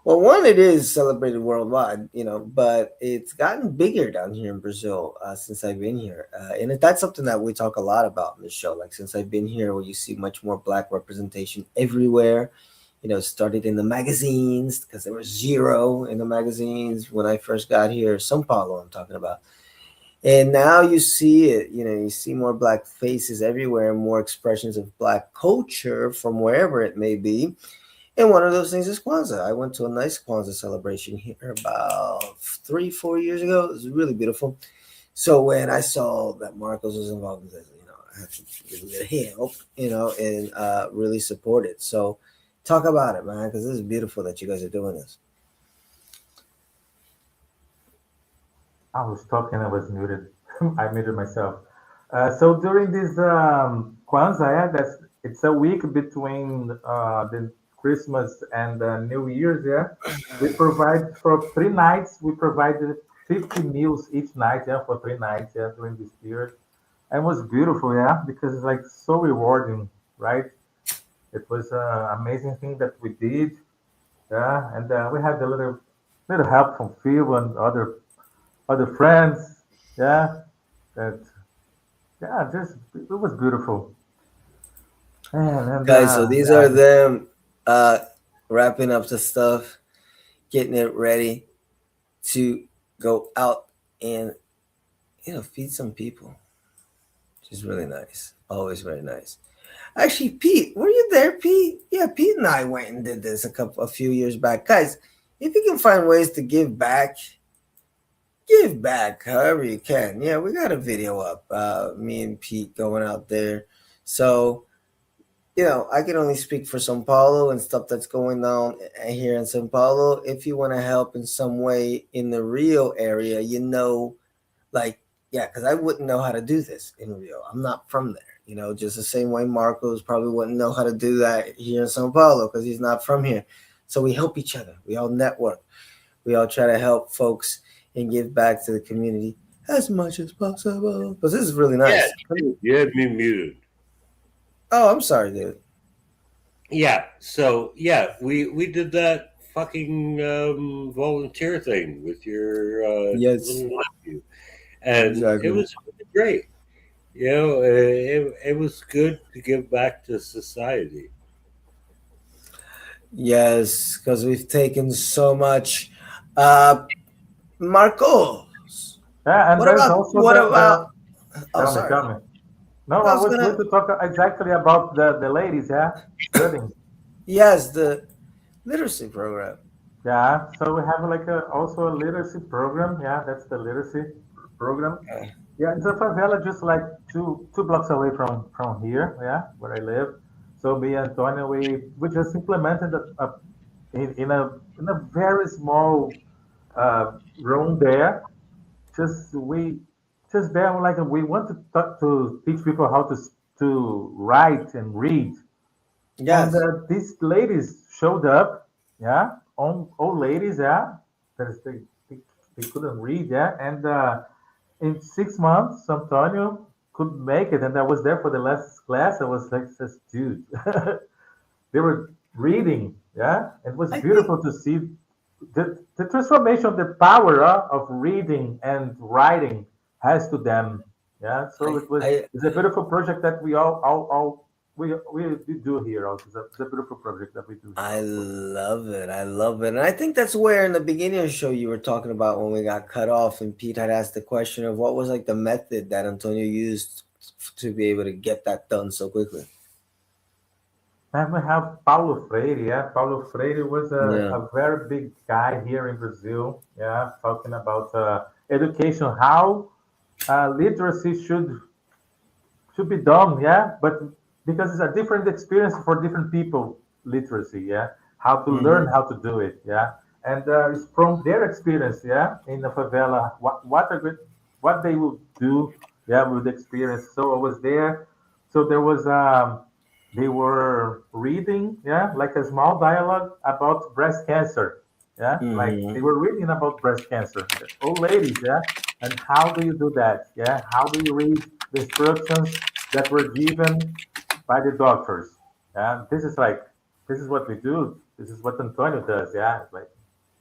Well, one, it is celebrated worldwide, but it's gotten bigger down here in Brazil since I've been here. And that's something that we talk a lot about in the show. Like, since I've been here, where you see much more Black representation everywhere. Started in the magazines because there was zero in the magazines when I first got here. São Paulo, I'm talking about. And now you see it, you see more Black faces everywhere, more expressions of Black culture from wherever it may be. And one of those things is Kwanzaa. I went to a nice Kwanzaa celebration here about 3-4 years ago. It was really beautiful. So when I saw that Marcos was involved in this, I had to really help, and really support it. So talk about it, man, because this is beautiful that you guys are doing this. I was talking, I was muted. I muted myself. So during this Kwanzaa, yeah, it's a week between the Christmas and New Year's. Yeah, we provide for 3 nights. We provided 50 meals each night. Yeah, for 3 nights. Yeah, during this period, and it was beautiful. Yeah, because it's like so rewarding, right? It was an amazing thing that we did. Yeah, and we had a little help from Phil and other friends. Yeah, that yeah, just it was beautiful. And Guys, so these yeah, are them uh, wrapping up the stuff, getting it ready to go out and, feed some people, which is really nice. Always very nice. Actually, Pete, were you there, Pete? Yeah, Pete and I went and did this a few years back, guys. if you can find ways to give back however you can. Yeah, we got a video up, me and Pete going out there. So, I can only speak for Sao Paulo and stuff that's going on here in Sao Paulo. If you want to help in some way in the Rio area, like, yeah, because I wouldn't know how to do this in Rio. I'm not from there. Just the same way Marcos probably wouldn't know how to do that here in Sao Paulo because he's not from here. So we help each other. We all network. We all try to help folks and give back to the community as much as possible. Because this is really Yeah, nice. you had me muted. Oh, I'm sorry, dude. Yeah, so yeah, we did that fucking volunteer thing with your Yes, little nephew, and it exactly. was really great. It was good to give back to society. Yes, because we've taken so much. Uh, Marcos, Yeah, and what there's about, also the oh, sorry. tell me. No, I I was was going gonna, to talk exactly about the ladies, yeah, studying. yes, the literacy program. Yeah, so we have like also a literacy program. Yeah, that's the literacy program. Uh, Yeah, it's a favela just like two blocks away from here. Yeah, where I live. So me and Antonio, we just implemented in a very small room there. We just there like we want to teach people how to write and read. And yes, these ladies showed up, yeah, old ladies, yeah, that is, they couldn't read, yeah, and in 6 months, Antonio could make it, and I was there for the last class. I was like, just, dude, they were reading, yeah, it was I think beautiful to see the transformation, the power of reading and writing has to them, yeah. So it's a beautiful project that we all we do here also. It's a beautiful project that we do here I also. love it. I love it. And I think that's where in the beginning of the show you were talking about when we got cut off and Pete had asked the question of what was like the method that Antonio used to be able to get that done so quickly. And we have Paulo Freire. Yeah, Paulo Freire was Yeah. a very big guy here in Brazil. Yeah, talking about education, how literacy should be done. Yeah, but because it's a different experience for different people, literacy. Yeah, how to learn Hmm. how to do it. Yeah, and it's from their experience. Yeah, in the favela, what they will do. Yeah, with experience. So I was there. So there was they were reading, yeah, like a small dialogue about breast cancer. Yeah, like Hmm. they were reading about breast cancer. The old ladies, yeah, and how do you do that? Yeah, how do you read the instructions that were given by the doctors? And this is what we do. This is what Antonio does. Yeah, it's like,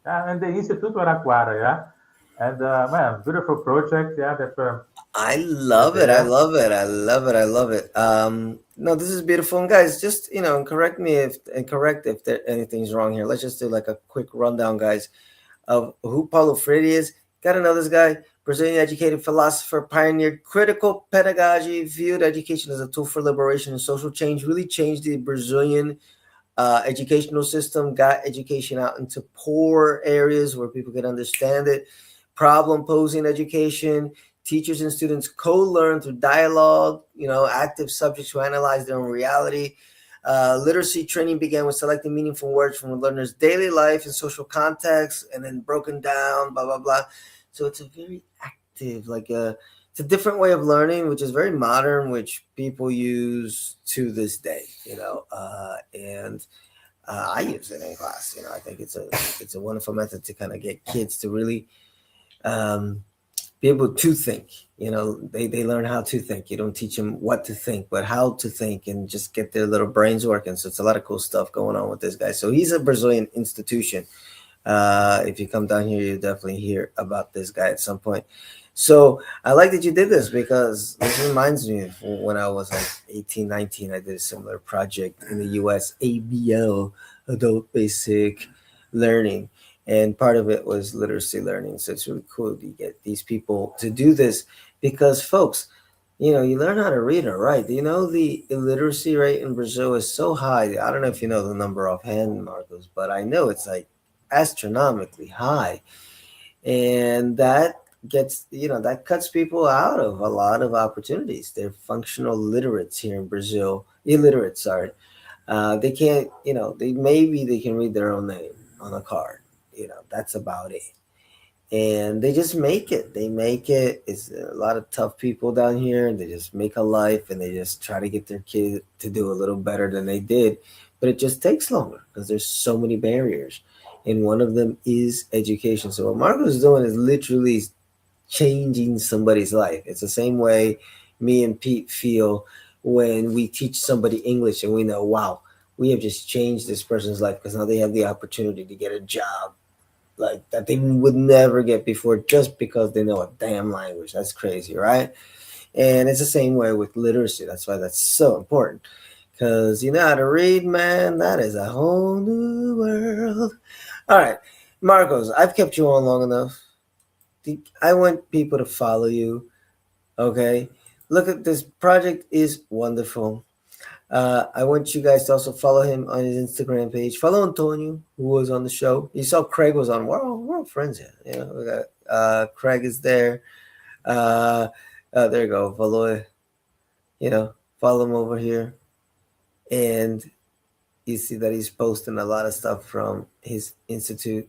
yeah, and the Instituto Aracoara, yeah, and man, beautiful project. Yeah, that I are love it. I there. love it. I love it. I love it. No, this is beautiful. And guys, just correct if there anything's wrong here. Let's just do like a quick rundown, guys, of who Paulo Freire is. Got to know this guy, Brazilian educated philosopher, pioneered critical pedagogy, viewed education as a tool for liberation and social change, really changed the Brazilian educational system, got education out into poor areas where people could understand it, problem posing education. Teachers and students co-learn through dialogue, active subjects who analyze their own reality. Literacy training began with selecting meaningful words from a learner's daily life and social context, and then broken down, blah blah blah. So it's a very active, it's a different way of learning, which is very modern, which people use to this day. And I use it in class. I think it's a wonderful method to kind of get kids to really um, be able to think. They learn how to think. You don't teach them what to think, but how to think, and just get their little brains working. So it's a lot of cool stuff going on with this guy. So he's a Brazilian institution. If you come down here, you definitely hear about this guy at some point. So I like that you did this because this reminds me of when I was like 18, 19, I did a similar project in the US, ABL, Adult Basic Learning. And part of it was literacy learning. So it's really cool to get these people to do this because, folks, you learn how to read or write. The illiteracy rate in Brazil is so high. I don't know if you know the number offhand, Marcos, but I know it's like astronomically high, and that gets that cuts people out of a lot of opportunities. They're functional literates here in Brazil, illiterate, sorry. They can't, they maybe they can read their own name on a card. That's about it. And they just make it. They make it. It's a lot of tough people down here, and they just make a life, and they just try to get their kid to do a little better than they did. But it just takes longer because there's so many barriers, and one of them is education. So what Marco's doing is literally changing somebody's life. It's the same way me and Pete feel when we teach somebody English and we know, wow, we have just changed this person's life because now they have the opportunity to get a job like that they would never get before just because they know a damn language. That's crazy, right? And it's the same way with literacy. That's why that's so important. Because you know how to read, man, that is a whole new world. All right, Marcos, I've kept you on long enough. I want people to follow you. Okay, look at this project is wonderful. I want you guys to also follow him on his Instagram page. Follow Antonio, who was on the show. You saw Craig was on. We're all friends here. We got Craig is there. There you go, Valois. Follow him over here, and you see that he's posting a lot of stuff from his institute,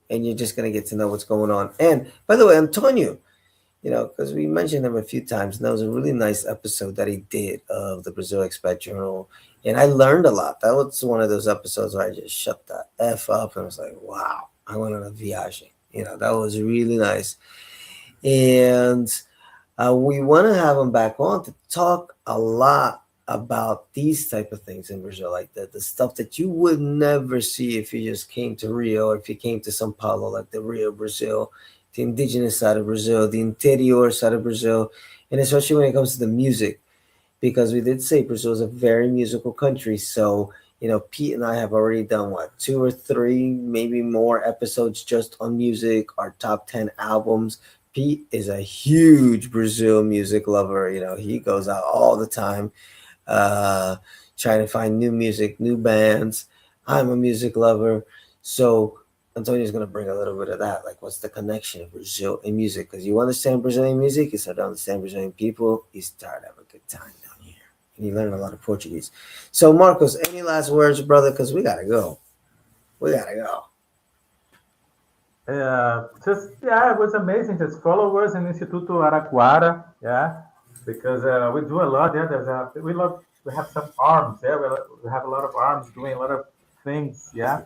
and you're just gonna get to know what's going on. And by the way, Antonio, because we mentioned him a few times, and that was a really nice episode that he did of the Brazil Expat Journal, and I learned a lot. That was one of those episodes where I just shut the F up and was like, wow, I went on a viagem. That was really nice. And we want to have him back on to talk a lot about these type of things in Brazil, like the stuff that you would never see if you just came to Rio or if you came to São Paulo, like the Rio Brazil, the indigenous side of Brazil, the interior side of Brazil, and especially when it comes to the music, because we did say Brazil is a very musical country. So, Pete and I have already done what, 2 or 3, maybe more episodes just on music, our top 10 albums. Pete is a huge Brazil music lover. He goes out all the time, trying to find new music, new bands. I'm a music lover. So Antonio's going to bring a little bit of that. Like, what's the connection of Brazil and music? Because you understand Brazilian music, you start to understand Brazilian people, you start to have a good time down here. And you learn a lot of Portuguese. So, Marcos, any last words, brother? Because we got to go. We got to go. It was amazing. Just follow us in Instituto Aracoara, yeah, because we do a lot. Yeah, we have some arms. Yeah, we have a lot of arms doing a lot of things. Yeah,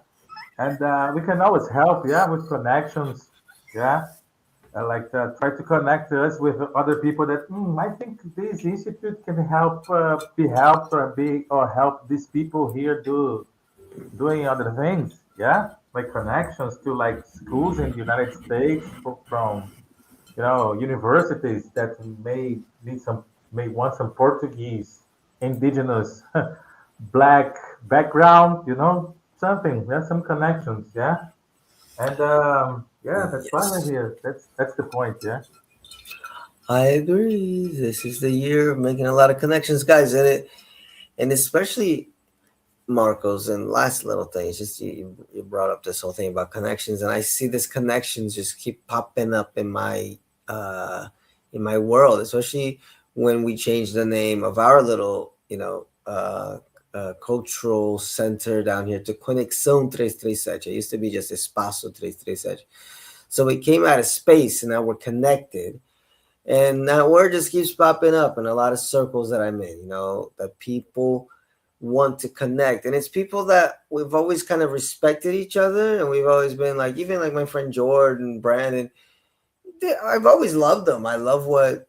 and we can always help. Yeah, with connections. Yeah, try to connect us with other people that I think this institute can be helped or help these people here doing other things. Yeah, like connections to like schools in the United States from universities that may want some Portuguese, indigenous, black background. Something. There's some connections. Yeah, and that's why we're Yes, here. That's the point. Yeah. I agree. This is the year of making a lot of connections, guys. And especially Marcos, and last little thing is just you brought up this whole thing about connections, and I see this connections just keep popping up uh in my world, especially when we changed the name of our little cultural center down here to Conexão 337. It used to be just Espaço 337. So we came out of space, and now we're connected. And that word just keeps popping up in a lot of circles that I'm in, that people want to connect. And it's people that we've always kind of respected each other. And we've always been like, even like my friend Jordan, Brandon, I've always loved them. I love what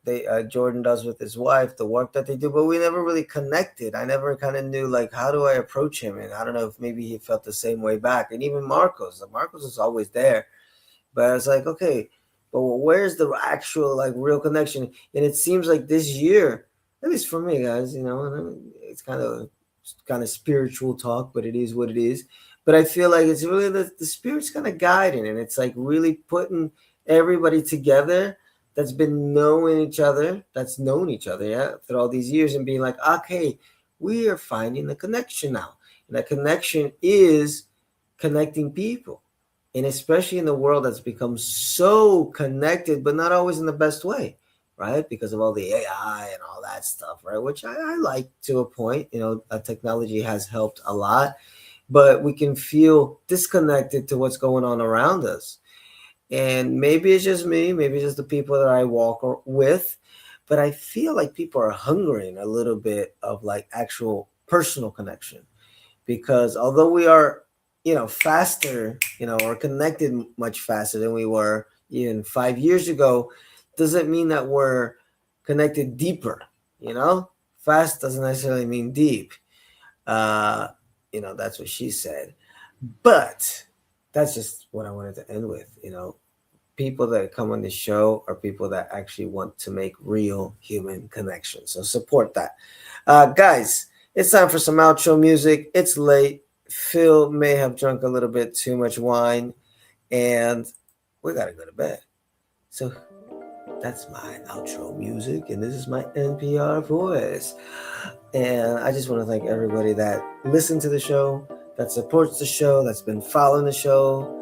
Jordan does with his wife, the work that they do, but we never really connected. I never kind of knew, like, how do I approach him? And I don't know if maybe he felt the same way back. And even Marcos is always there. But it's like, okay, but where's the actual, like, real connection? And it seems like this year, at least for me, guys, and it's kind of spiritual talk, but it is what it is. But I feel like it's really the spirit's kind of guiding, and it's like really putting everybody together that's been knowing each other, that's known each other, yeah, through all these years, and being like, okay, we are finding a connection now. And that connection is connecting people. And especially in the world that's become so connected, but not always in the best way, right? Because of all the AI and all that stuff, right? Which I like to a point. Technology has helped a lot, but we can feel disconnected to what's going on around us. And maybe it's just me, maybe it's just the people that I walk with, but I feel like people are hungering a little bit of like actual personal connection, because although we are, faster, or connected much faster than we were even 5 years ago, doesn't mean that we're connected deeper. Fast doesn't necessarily mean deep. uh that's what she said. But that's just what I wanted to end with. People that come on the show are people that actually want to make real human connections. So support that. Guys, it's time for some outro music. It's late. Phil may have drunk a little bit too much wine, and we got to go to bed. So that's my outro music, and this is my NPR voice. And I just want to thank everybody that listened to the show, that supports the show, that's been following the show.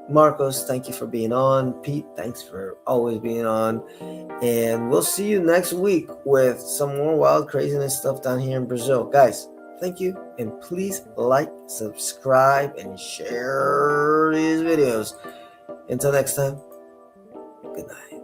Marcos, thank you for being on. Pete, thanks for always being on. And we'll see you next week with some more wild craziness stuff down here in Brazil. Guys, thank you. And please like, subscribe, and share these videos. Until next time, good night.